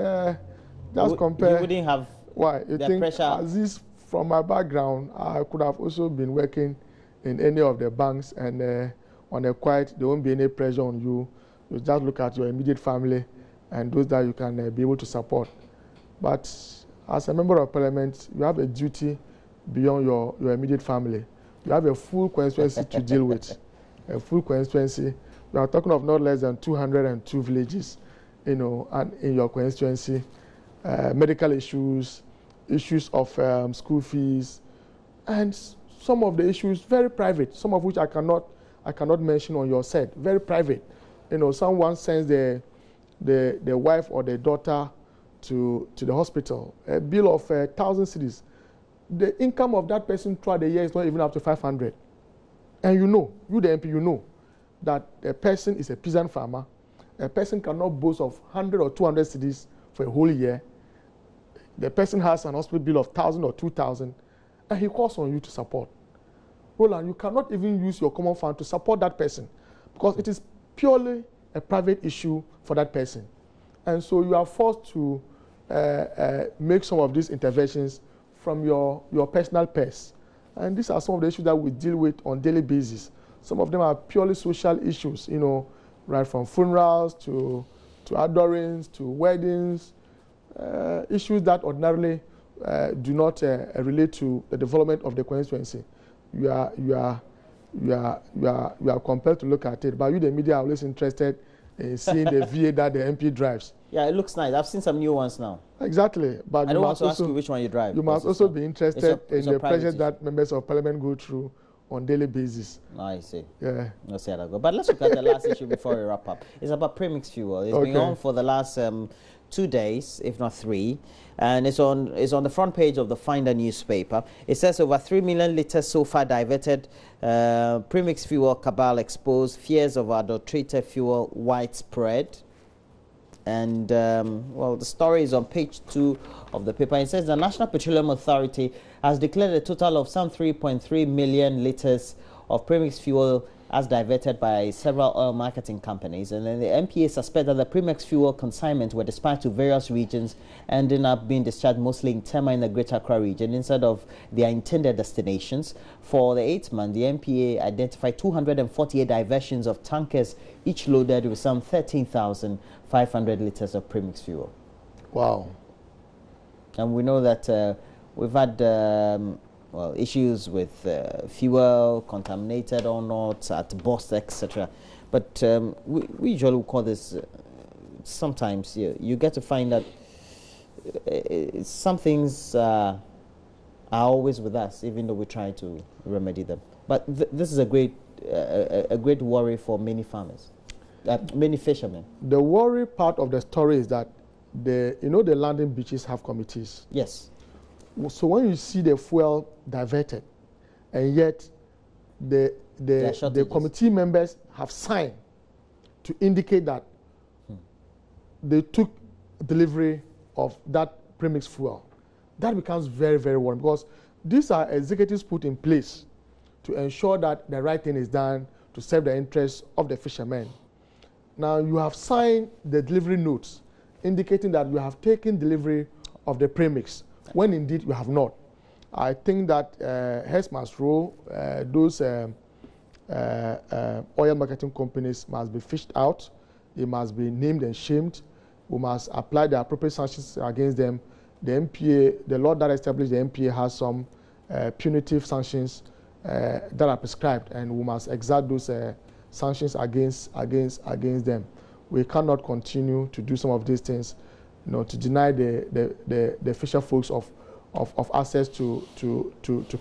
just compare. You wouldn't have why you think pressure. Aziz, from my background, I could have also been working in any of the banks, and on a quiet, there won't be any pressure on you. You just look at your immediate family and those that you can be able to support. But as a member of parliament, you have a duty beyond your immediate family. You have a full constituency to deal with. A full constituency. We are talking of not less than 202 villages, you know, and in your constituency. Medical issues, issues of school fees, and some of the issues very private, some of which I cannot mention on your set, very private. You know, someone sends the wife or the daughter to the hospital, a bill of 1,000 cedis. The income of that person throughout the year is not even up to 500. And you know, you the MP, you know that the person is a peasant farmer, A person cannot boast of 100 or 200 cedis for a whole year. The person has an hospital bill of 1,000 or 2,000, and he calls on you to support. Roland, you cannot even use your common fund to support that person because it is purely a private issue for that person. And so you are forced to make some of these interventions from your personal purse. And these are some of the issues that we deal with on a daily basis. Some of them are purely social issues, you know, right from funerals to adorings to weddings, issues that ordinarily do not relate to the development of the constituency. You are compelled to look at it. But you, the media, are always interested in seeing the VA that the MP drives. Yeah, it looks nice. I've seen some new ones now. Exactly. But I don't want to ask you which one you drive. You must also be interested in the pressures that members of parliament go through on a daily basis. I see. Yeah. I'll see how that goes. But let's look at the last issue before we wrap up. It's about premix fuel. It's been on for the last 2 days, if not 3, and it's on the front page of the Finder newspaper. It says over 3 million litres so far diverted. Premix fuel cabal exposed. Fears of adulterated fuel widespread. And well, the story is on page 2 of the paper. It says the National Petroleum Authority has declared a total of some 3.3 million litres of premix fuel as diverted by several oil marketing companies. And then the MPA suspect that the premix fuel consignments were dispatched to various regions, ending up being discharged mostly in Tema in the Greater Accra region instead of their intended destinations. For the 8th month, the MPA identified 248 diversions of tankers, each loaded with some 13,500 litres of premix fuel. Wow. And we know that we've had well, issues with fuel, contaminated or not, at Bost, etc. But we usually call this, sometimes you get to find that some things are always with us, even though we try to remedy them. But this is a great worry for many farmers, many fishermen. The worry part of the story is that the landing beaches have committees. Yes. So when you see the fuel diverted, and yet the committee members have signed to indicate that they took delivery of that premix fuel, that becomes very, very worrying, because these are executives put in place to ensure that the right thing is done to serve the interests of the fishermen. Now you have signed the delivery notes indicating that you have taken delivery of the premix, when indeed you have not. I think that heads must roll. Those oil marketing companies must be fished out. They must be named and shamed. We must apply the appropriate sanctions against them. The MPA, the law that established the MPA, has some punitive sanctions that are prescribed, and we must exert those sanctions against them. We cannot continue to do some of these things, to deny the fisher folks of access to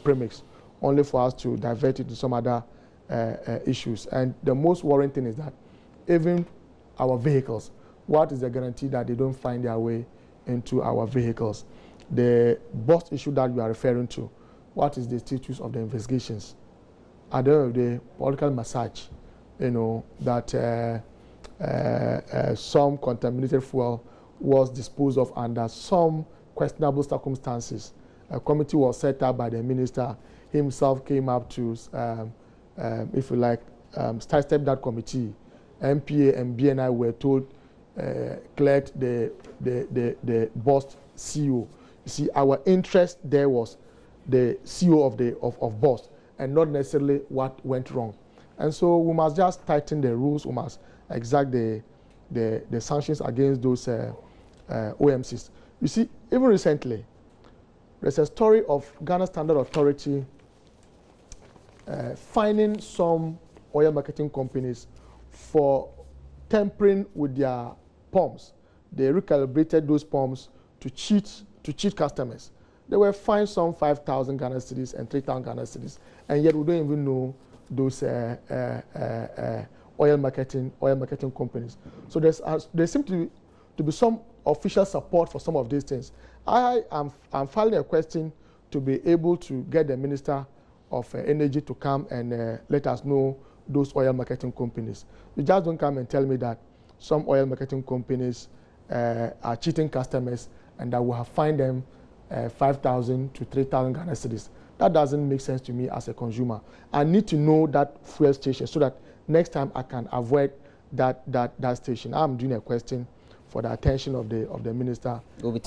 premix, only for us to divert it to some other issues. And the most worrying thing is that even our vehicles, what is the guarantee that they don't find their way into our vehicles? The Bost issue that you are referring to, what is the status of the investigations? At the end of the day, political massage, that some contaminated fuel was disposed of under some questionable circumstances. A committee was set up by the minister. He himself came up to, if you like, sidestep that committee. MPA and BNI were told, cleared the Bost CEO. You see, our interest there was the CEO of Bost, and not necessarily what went wrong. And so we must just tighten the rules. We must exact the sanctions against those OMCs. You see, even recently, there's a story of Ghana Standard Authority fining some oil marketing companies for tampering with their pumps. They recalibrated those pumps to cheat customers. They were fined some 5,000 Ghana cedis and 3,000 Ghana cedis, and yet we don't even know those oil marketing companies. So there seems to be some official support for some of these things. I'm filing a question to be able to get the Minister of Energy to come and let us know those oil marketing companies. You just don't come and tell me that some oil marketing companies are cheating customers and that will have fined them 5,000 to 3,000 Ghana cedis. That doesn't make sense to me as a consumer. I need to know that fuel station so that next time I can avoid that station. I'm doing a question for the attention of the minister. It will be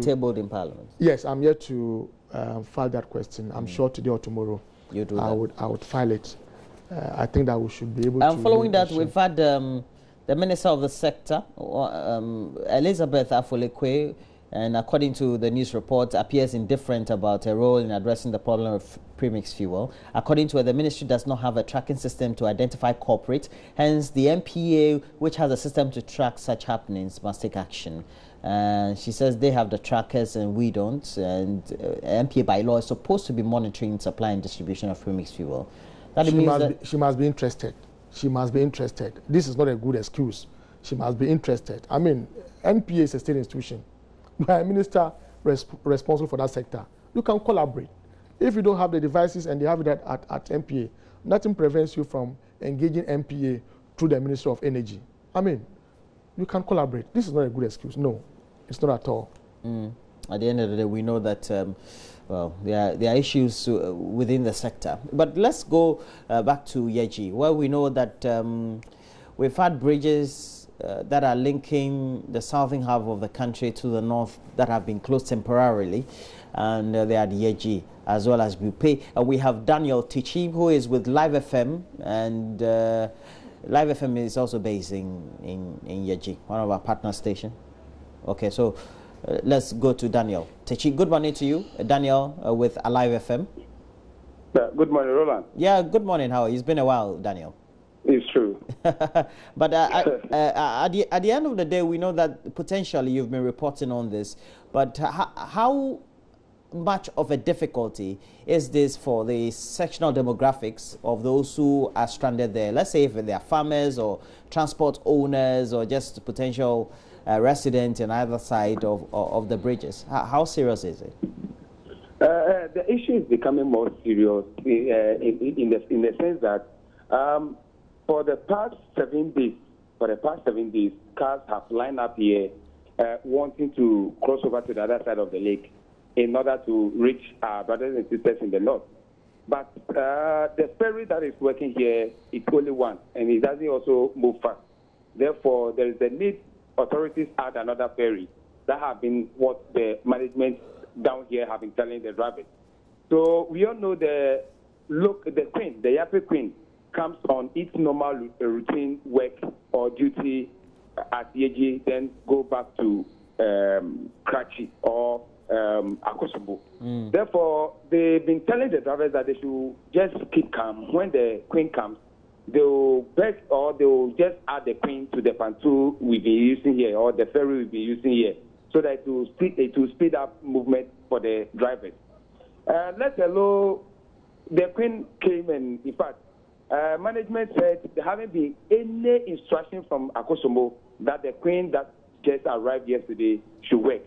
tabled in Parliament. Yes, I'm here to file that question. I'm sure today or tomorrow I would file it. I think that we should be able to. And following that, we've had the Minister of the Sector, Elizabeth Afolekwe, and according to the news report, appears indifferent about her role in addressing the problem of premixed fuel. According to her, the ministry does not have a tracking system to identify culprits. Hence, the MPA, which has a system to track such happenings, must take action. She says they have the trackers and we don't. And MPA by law is supposed to be monitoring supply and distribution of premixed fuel. That she must be interested. She must be interested. This is not a good excuse. She must be interested. I mean, NPA is a state institution. You are a minister responsible for that sector. You can collaborate. If you don't have the devices and they have it at MPA, nothing prevents you from engaging MPA through the Ministry of Energy. I mean, you can collaborate. This is not a good excuse. No, it's not at all. At the end of the day, we know that well, there are issues within the sector. But let's go back to Yeji, where we know that we've had bridges that are linking the southern half of the country to the north that have been closed temporarily, and they are Yeji as well as Buipe. We have Daniel Tichi, who is with Live FM, and Live FM is also based in Yeji, one of our partner stations. Okay, so let's go to Daniel Tichi. Good morning to you, Daniel, with Alive FM. Good morning, Roland. Yeah, good morning. How are you? It's been a while, Daniel. It's true. But at the end of the day, we know that potentially you've been reporting on this. But how much of a difficulty is this for the sectional demographics of those who are stranded there? Let's say if they are farmers or transport owners or just potential residents on either side of the bridges. How serious is it? The issue is becoming more serious in the sense that for the past 7 days, cars have lined up here wanting to cross over to the other side of the lake in order to reach our brothers and sisters in the north. But the ferry that is working here is only one, and it doesn't also move fast. Therefore, there is a need authorities add another ferry. That have been what the management down here have been telling the drivers. So we all know the Queen, the Yapei Queen, comes on its normal routine work or duty at Yeji, then go back to Karachi or Akosombo. Therefore, they've been telling the drivers that they should just keep calm. When the Queen comes, they'll beg or they'll just add the Queen to the Pantu we've been using here or the ferry we've been using here, so that it will speed up movement for the drivers. Let alone the Queen came, and in fact, management said there haven't been any instruction from Akosombo that the Queen that just arrived yesterday should work.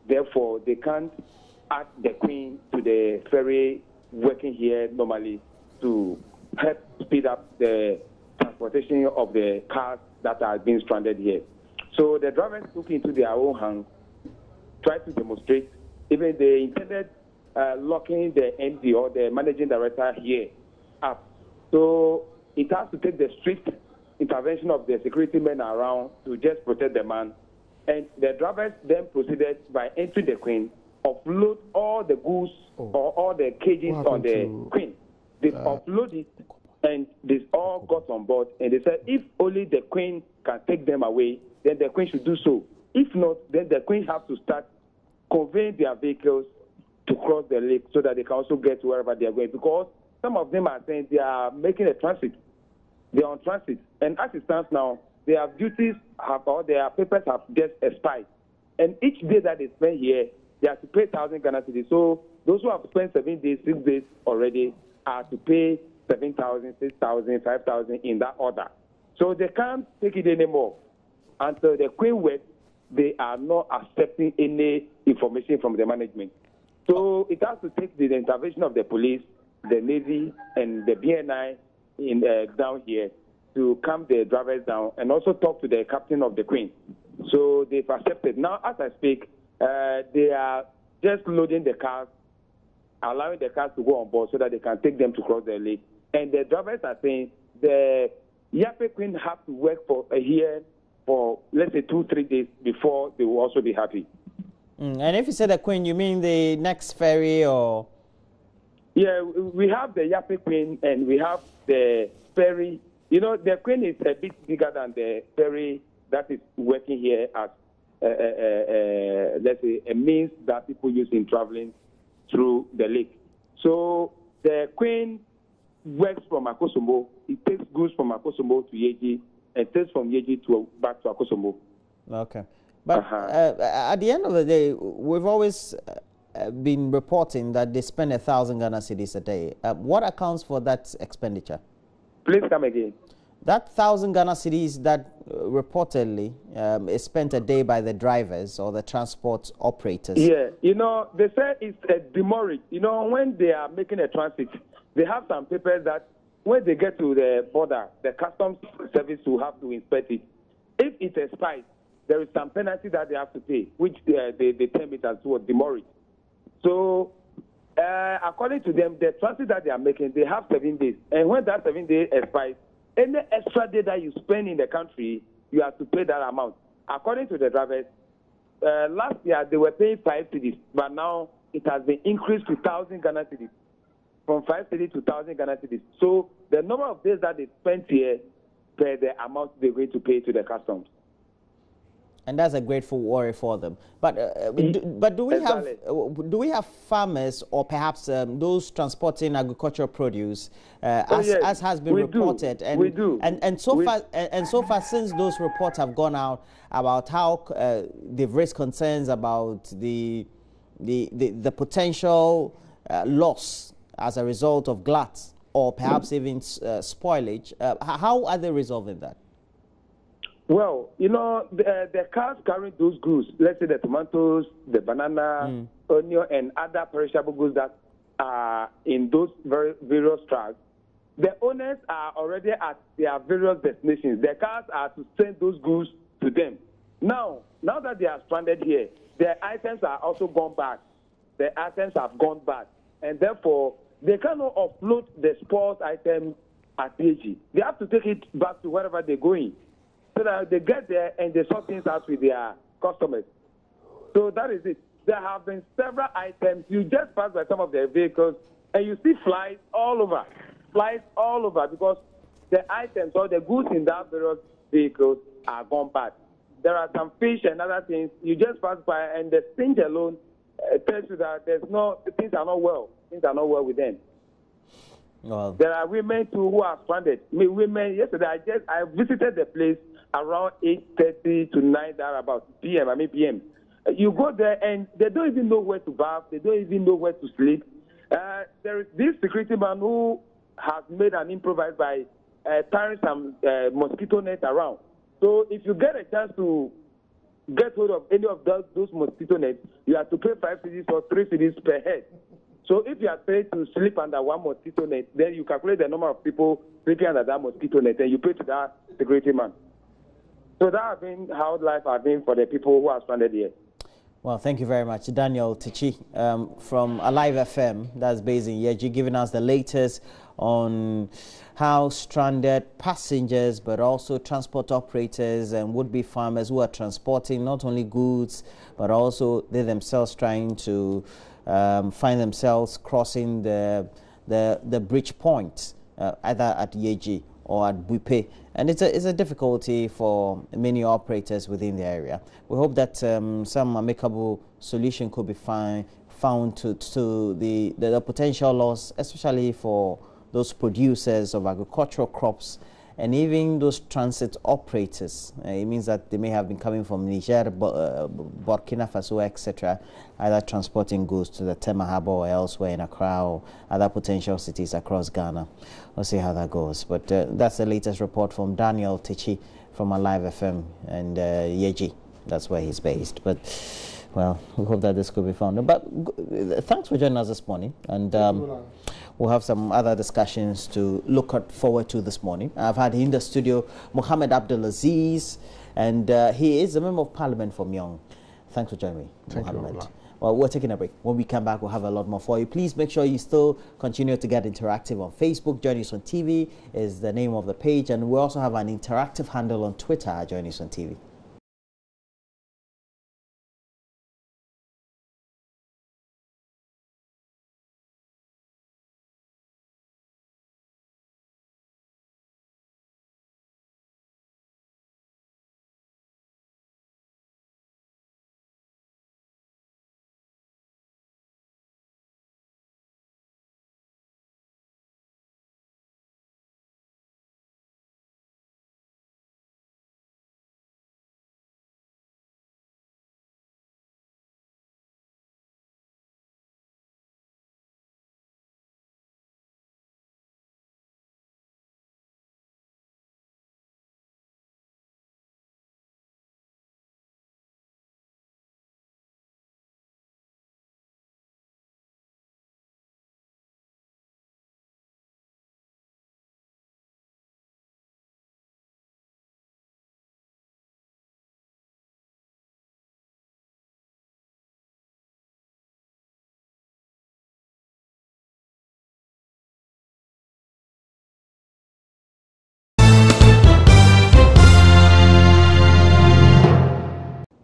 Therefore, they can't add the Queen to the ferry working here normally to help speed up the transportation of the cars that are being stranded here. So the drivers took into their own hands, tried to demonstrate. Even they intended locking the MD or the managing director here up. So it has to take the strict intervention of the security men around to just protect the man. And the drivers then proceeded by entering the Queen, offload all the goods or all the cages on the Queen. They offload it, and they all got on board. And they said if only the Queen can take them away, then the Queen should do so. If not, then the Queen has to start conveying their vehicles to cross the lake so that they can also get to wherever they are going. Because some of them are saying they are making a transit. They are on transit. And as it stands now, their duties or their papers have just expired. And each day that they spend here, they have to pay 1,000 Ghana cedis. So those who have spent 7 days, 6 days already are to pay 7,000, 6,000, 5,000 in that order. So they can't take it anymore. Until the Queen works, they are not accepting any information from the management. So it has to take the intervention of the police, the Navy, and the BNI down here to calm the drivers down and also talk to the captain of the Queen. So they've accepted. Now, as I speak, they are just loading the cars, allowing the cars to go on board so that they can take them to cross the lake. And the drivers are saying the Yapei Queen have to work for a year for, let's say, 2-3 days before they will also be happy. And if you say the Queen, you mean the next ferry or? Yeah, we have the Yapei Queen and we have the ferry. You know, the Queen is a bit bigger than the ferry that is working here as, let's say, a means that people use in traveling through the lake. So the Queen works from Akosombo. It takes goods from Akosombo to Yeji and takes from Yeji back to Akosombo. Okay. But at the end of the day, we've always been reporting that they spend 1,000 Ghana cedis a day. What accounts for that expenditure? Please come again. That 1,000 Ghana cedis that reportedly is spent a day by the drivers or the transport operators. Yeah, you know, they say it's a demurrage. You know, when they are making a transit, they have some papers that when they get to the border, the customs service will have to inspect it. If it expires, there is some penalty that they have to pay, which they term it as what demurrage. So, according to them, the transit that they are making, they have 7 days. And when that 7 days expires, any extra day that you spend in the country, you have to pay that amount. According to the drivers, last year they were paying 5 cedis, but now it has been increased to 1,000 Ghana cedis, from 5 cedis to 1,000 Ghana cedis. So the number of days that they spent here per the amount they're going to pay to the customs. And that's a grateful worry for them. But do we have farmers or perhaps those transporting agricultural produce, as has been reported? And, we do. And so far, since those reports have gone out about how they've raised concerns about the potential loss as a result of glut or perhaps even spoilage, how are they resolving that? Well, you know, the cars carrying those goods, let's say the tomatoes, the banana, onion, and other perishable goods that are in those various trucks, the owners are already at their various destinations. The cars are to send those goods to them. Now that they are stranded here, their items are also gone back. The items have gone back. And therefore, they cannot offload the spoiled item at Yeji. They have to take it back to wherever they're going, so that they get there and they sort things out with their customers. So that is it. There have been several items. You just pass by some of their vehicles and you see flies all over because the items or the goods in that various vehicles are gone bad. There are some fish and other things. You just pass by and the stench alone tells you that things are not well. Things are not well with them. Well, there are women too who are stranded. Women, yesterday I visited the place around 8:30 to 9 p.m. You go there and they don't even know where to bath. They don't even know where to sleep. There is this security man who has made an improvise by tying some mosquito nets around. So if you get a chance to get hold of any of those mosquito nets, you have to pay 5 cedis or 3 cedis per head. So if you are paid to sleep under one mosquito net, then you calculate the number of people sleeping under that mosquito net, and you pay to that security man. So that has been how life has been for the people who are stranded here. Well, thank you very much. Daniel Tichi from Alive FM, that's based in Yeji, giving us the latest on how stranded passengers, but also transport operators and would-be farmers who are transporting not only goods, but also they themselves trying to find themselves crossing the bridge point, either at Yeji or at Buipe. And it's a difficulty for many operators within the area. We hope that some amicable solution could be found to the potential loss, especially for those producers of agricultural crops and even those transit operators. It means that they may have been coming from Niger, Burkina Faso, etc., either transporting goods to the Tema Harbor or elsewhere in Accra or other potential cities across Ghana. We'll see how that goes. But that's the latest report from Daniel Tichi from Alive FM and Yeji. That's where he's based. But, well, we hope that this could be found. But thanks for joining us this morning. And we'll have some other discussions to look forward to this morning. I've had in the studio Mohammed Abdulaziz, and he is a member of parliament from Myong. Thanks for joining me, Mohammed. Well, we're taking a break. When we come back, we'll have a lot more for you. Please make sure you still continue to get interactive on Facebook. JoyNews on TV is the name of the page, and we also have an interactive handle on Twitter at JoyNews on TV.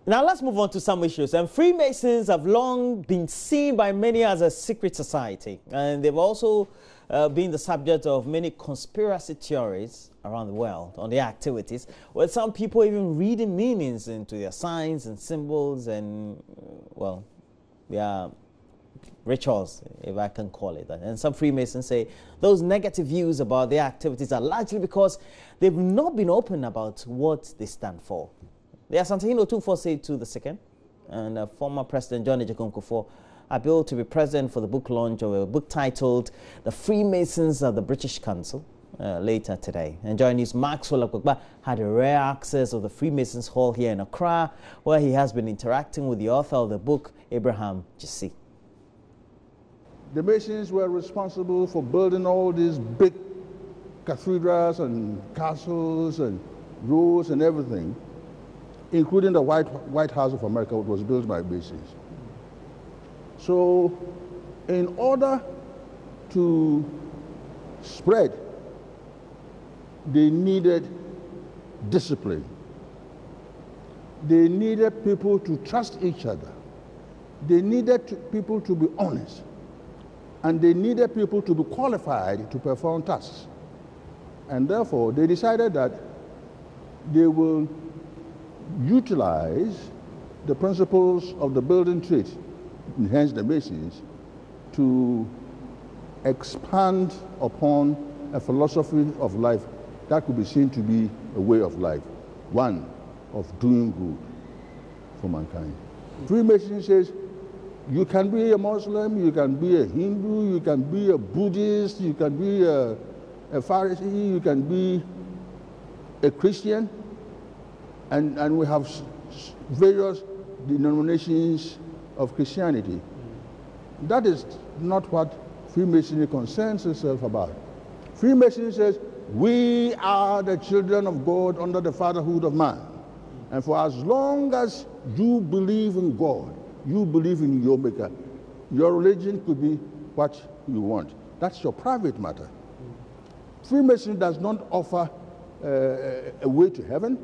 Now let's move on to some issues. And Freemasons have long been seen by many as a secret society, and they've also been the subject of many conspiracy theories around the world on their activities, with some people even reading meanings into their signs and symbols and, well, their rituals, if I can call it that. And some Freemasons say those negative views about their activities are largely because they've not been open about what they stand for. The Asantehene Otumfuo II and former President John Ejekon are billed to be present for the book launch of a book titled The Freemasons of the British Council later today. And JoyNews' Maxwell Akpokpa had a rare access of the Freemasons Hall here in Accra, where he has been interacting with the author of the book, Abraham Yeji. The Masons were responsible for building all these big cathedrals and castles and roads and everything, including the White House of America, which was built by Masons. So in order to spread, they needed discipline. They needed people to trust each other. They needed people to be honest. And they needed people to be qualified to perform tasks. And therefore, they decided that they will utilize the principles of the building trade, hence the Masons, to expand upon a philosophy of life that could be seen to be a way of life, one of doing good for mankind. Freemasonry says you can be a Muslim, you can be a Hindu, you can be a Buddhist, you can be a Pharisee, you can be a Christian, and we have various denominations of Christianity. That is not what Freemasonry concerns itself about. Freemasonry says, we are the children of God under the fatherhood of man. And for as long as you believe in God, you believe in your maker, your religion could be what you want. That's your private matter. Freemasonry does not offer a way to heaven.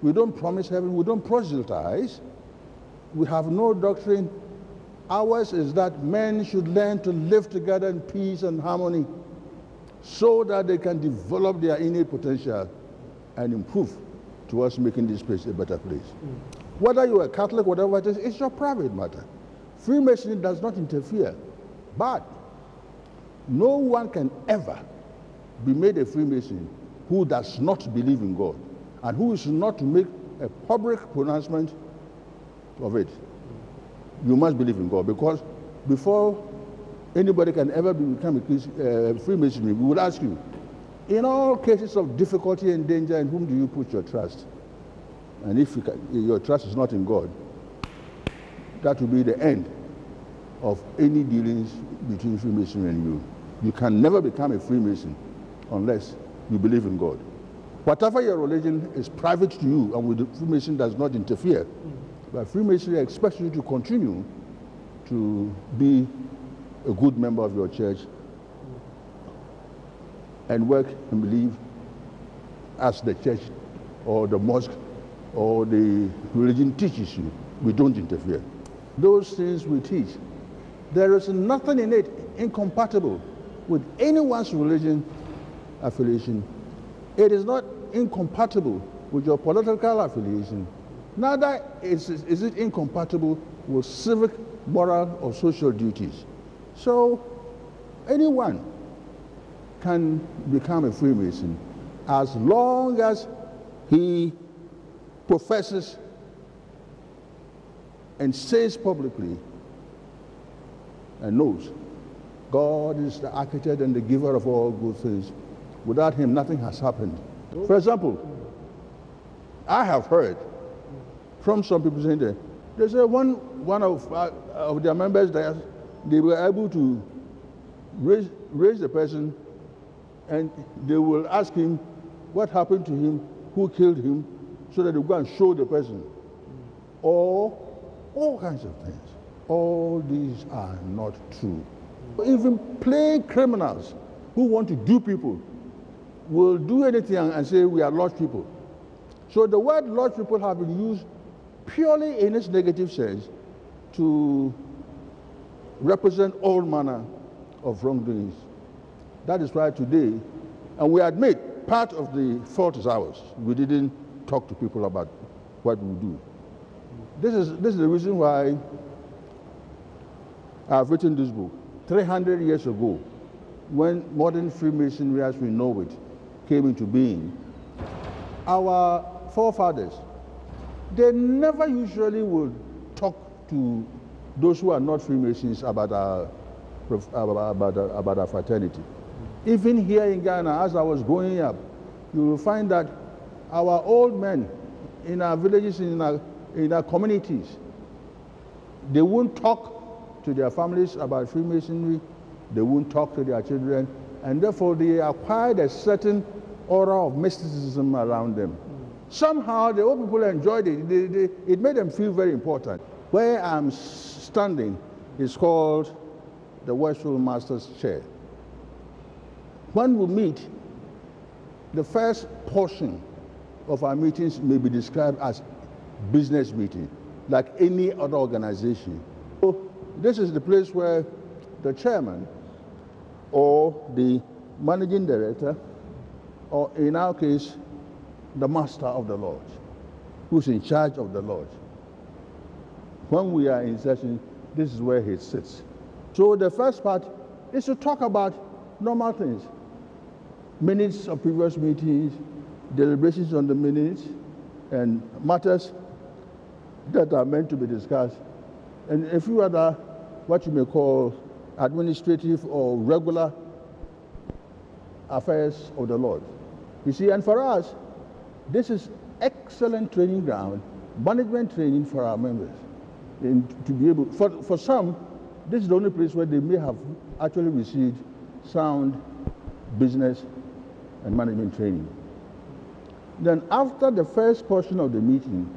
We don't promise heaven. We don't proselytize. We have no doctrine. Ours is that men should learn to live together in peace and harmony so that they can develop their innate potential and improve towards making this place a better place. Whether you're a Catholic, whatever it is, it's your private matter. Freemasonry does not interfere. But no one can ever be made a Freemason who does not believe in God and who is not to make a public pronouncement of it. You must believe in God, because before anybody can ever become a Freemasonry, we would ask you, in all cases of difficulty and danger, in whom do you put your trust? And if your trust is not in God, that will be the end of any dealings between Freemasonry and you. You can never become a Freemason unless you believe in God. Whatever your religion is private to you, and with the Freemason does not interfere. But Freemasonry expects you to continue to be a good member of your church and work and believe as the church or the mosque or the religion teaches you. We don't interfere. Those things we teach, there is nothing in it incompatible with anyone's religion affiliation. It is not incompatible with your political affiliation. Neither is it incompatible with civic, moral, or social duties. So anyone can become a Freemason as long as he professes and says publicly and knows God is the architect and the giver of all good things. Without him, nothing has happened. For example, I have heard from some people saying that they say one of their members there, they were able to raise the person, and they will ask him what happened to him, who killed him, so that they go and show the person. Or all kinds of things. All these are not true. Even plain criminals who want to do people will do anything and say we are lost people. So the word lost people have been used purely in its negative sense to represent all manner of wrongdoings. That is why today, and we admit part of the fault is ours. We didn't talk to people about what we do. This is the reason why I've written this book. 300 years ago, when modern Freemasonry as we know it came into being, our forefathers, they never usually would talk to those who are not Freemasons about our fraternity. Even here in Ghana, as I was growing up, you will find that our old men in our villages, in our communities, they won't talk to their families about Freemasonry, they won't talk to their children, and therefore they acquired a certain aura of mysticism around them. Somehow the old people enjoyed it. It made them feel very important. Where I'm standing is called the Worshipful Master's Chair. When we meet, the first portion of our meetings may be described as business meeting, like any other organization. So this is the place where the chairman or the managing director, or in our case, the master of the lodge, who's in charge of the lodge. When we are in session, this is where he sits. So the first part is to talk about normal things. Minutes of previous meetings, deliberations on the minutes, and matters that are meant to be discussed, and a few other, what you may call administrative or regular affairs of the Lord. You see, and for us, this is excellent training ground, management training for our members. And to be able, for some, this is the only place where they may have actually received sound business and management training. Then after the first portion of the meeting,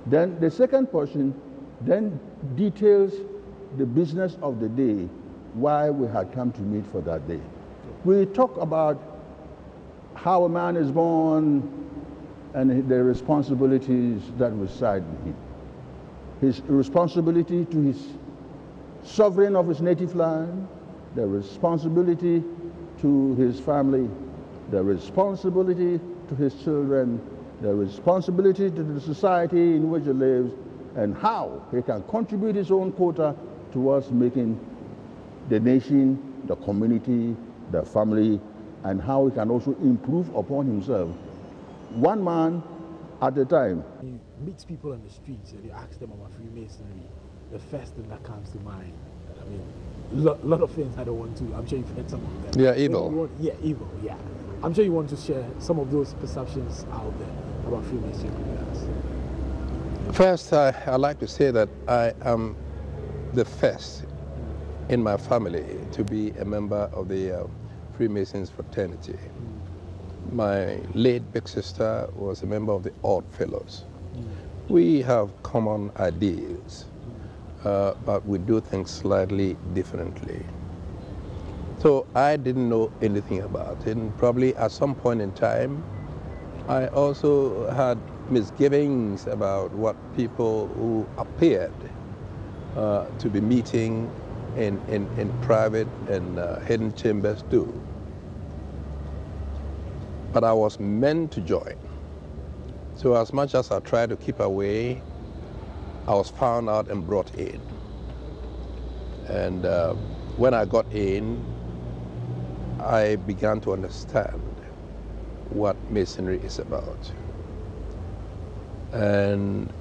then the second portion then details the business of the day, why we had come to meet for that day. We talk about how a man is born and the responsibilities that reside with him. His responsibility to his sovereign of his native land, the responsibility to his family, the responsibility to his children, the responsibility to the society in which he lives, and how he can contribute his own quota towards making the nation, the community, the family, and how he can also improve upon himself, one man at a time. You meet people on the streets and you ask them about Freemasonry, the first thing that comes to mind, I mean, a lot of things I don't want to, I'm sure you've heard some of them. Yeah, evil. Evil, yeah. I'm sure you want to share some of those perceptions out there about Freemasonry with us. First, I'd like to say that I am the first in my family to be a member of the Freemasons fraternity. My late big sister was a member of the Odd Fellows. We have common ideals, but we do things slightly differently. So I didn't know anything about it, and probably at some point in time, I also had misgivings about what people who appeared to be meeting in private and hidden chambers do. But I was meant to join. So as much as I tried to keep away, I was found out and brought in. And when I got in, I began to understand what Masonry is about. And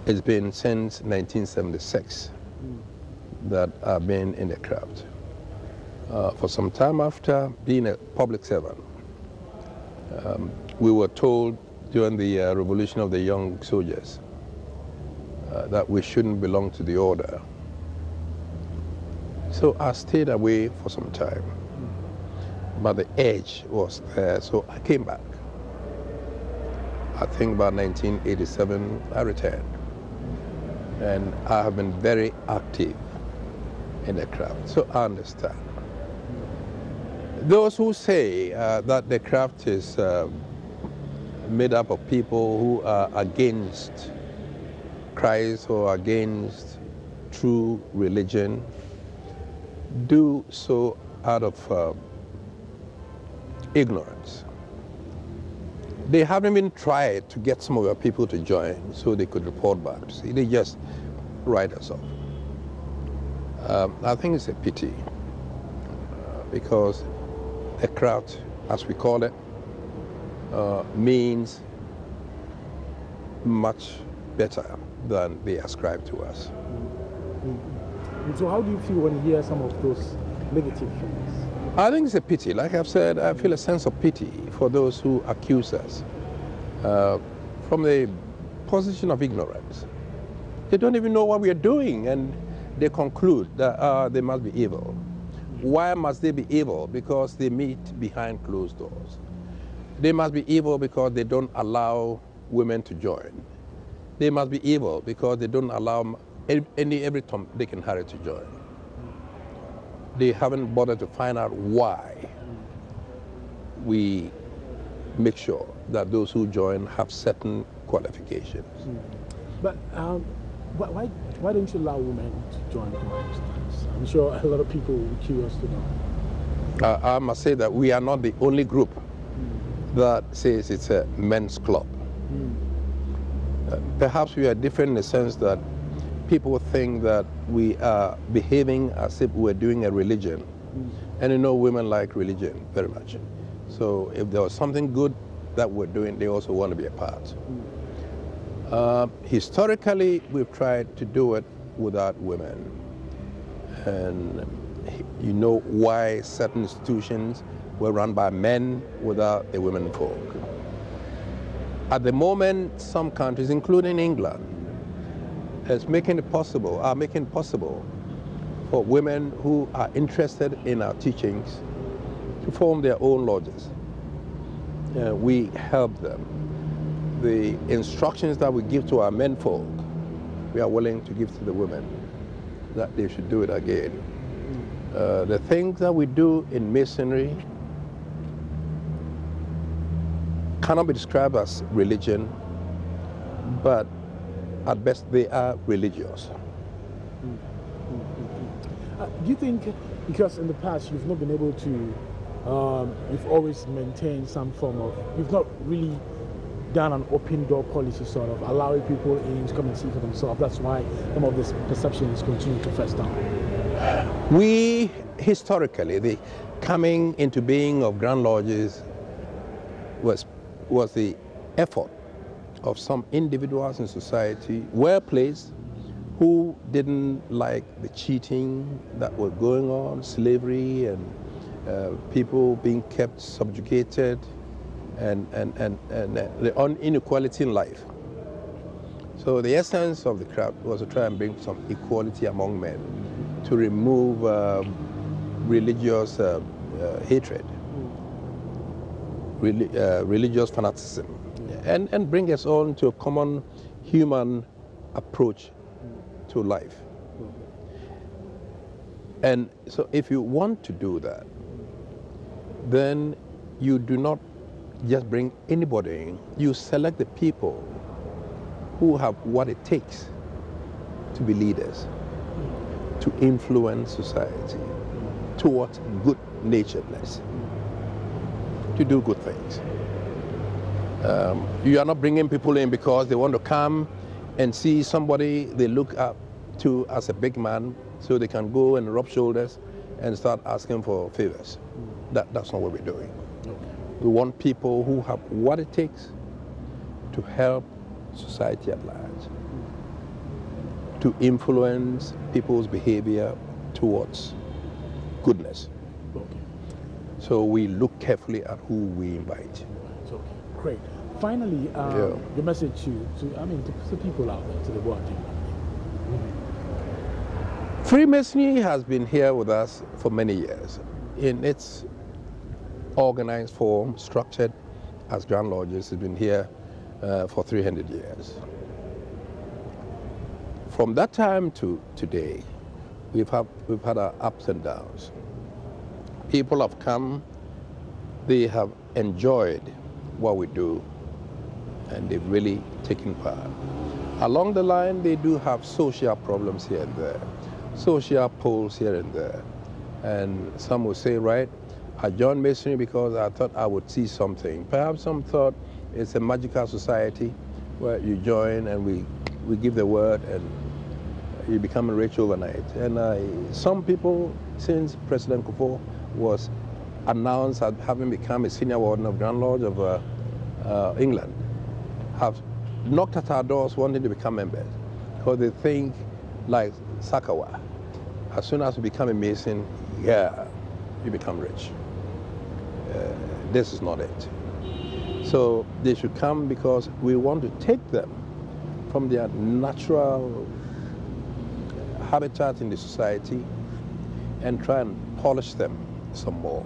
it's been since 1976 that I've been in the craft. For some time after being a public servant, we were told during the revolution of the young soldiers that we shouldn't belong to the order. So I stayed away for some time, but the edge was there, so I came back. I think about 1987, I returned. And I have been very active in the craft, so I understand. Those who say that the craft is made up of people who are against Christ or against true religion do so out of ignorance. They haven't even tried to get some of your people to join so they could report back. See, they just write us off. I think it's a pity because the craft, as we call it, means much better than they ascribe to us. So how do you feel when you hear some of those negative things? I think it's a pity. Like I've said, I feel a sense of pity for those who accuse us from the position of ignorance. They don't even know what we are doing, and they conclude that they must be evil. Why must they be evil? Because they meet behind closed doors. They must be evil because they don't allow women to join. They must be evil because they don't allow every Tom, Dick, and Harry to join. They haven't bothered to find out why we make sure that those who join have certain qualifications. But why don't you allow women to join? I'm sure a lot of people will be curious to know. I must say that we are not the only group that says it's a men's club. Perhaps we are different in the sense that people think that we are behaving as if we're doing a religion. And you know, women like religion very much. So if there was something good that we're doing, they also want to be a part. Historically, we've tried to do it without women. And you know why certain institutions were run by men without the women folk. At the moment, some countries, including England, are making it possible for women who are interested in our teachings to form their own lodges. We help them. The instructions that we give to our men folk, we are willing to give to the women, that they should do it again. The things that we do in Masonry cannot be described as religion, but at best they are religious. Do you think, because in the past you've not been able to, you've always maintained some form of, you've not really done an open door policy, sort of allowing people in to come and see for themselves? That's why some of these perceptions continue to fester. We, historically, the coming into being of Grand Lodges was the effort of some individuals in society, well placed, who didn't like the cheating that was going on, slavery, and people being kept subjugated, and the inequality in life. So the essence of the craft was to try and bring some equality among men. to remove religious hatred, religious fanaticism, and bring us on to a common human approach to life. And so if you want to do that, then you do not just bring anybody in. You select the people who have what it takes to be leaders, to influence society towards good-naturedness, to do good things. You are not bringing people in because they want to come and see somebody they look up to as a big man so they can go and rub shoulders and start asking for favors. That's not what we're doing. We want people who have what it takes to help society at large, to influence people's behavior towards goodness. So we look carefully at who we invite. Okay, great. Finally, your message to people out there, to the world. Freemasonry has been here with us for many years in its organized form, structured as Grand Lodges. It's been here for 300 years. From that time to today, we've had our ups and downs. People have come, they have enjoyed what we do, and they've really taken part. Along the line, they do have social problems here and there, social poles here and there. And some will say, right, I joined Masonry because I thought I would see something. Perhaps some thought it's a magical society where you join and we give the word and you become rich overnight. And some people, since President Kufuor was announced as having become a senior warden of Grand Lodge of England, have knocked at our doors wanting to become members because they think like Sakawa. As soon as you become a Mason, you become rich. This is not it. So they should come because we want to take them from their natural habitat in the society and try and polish them some more.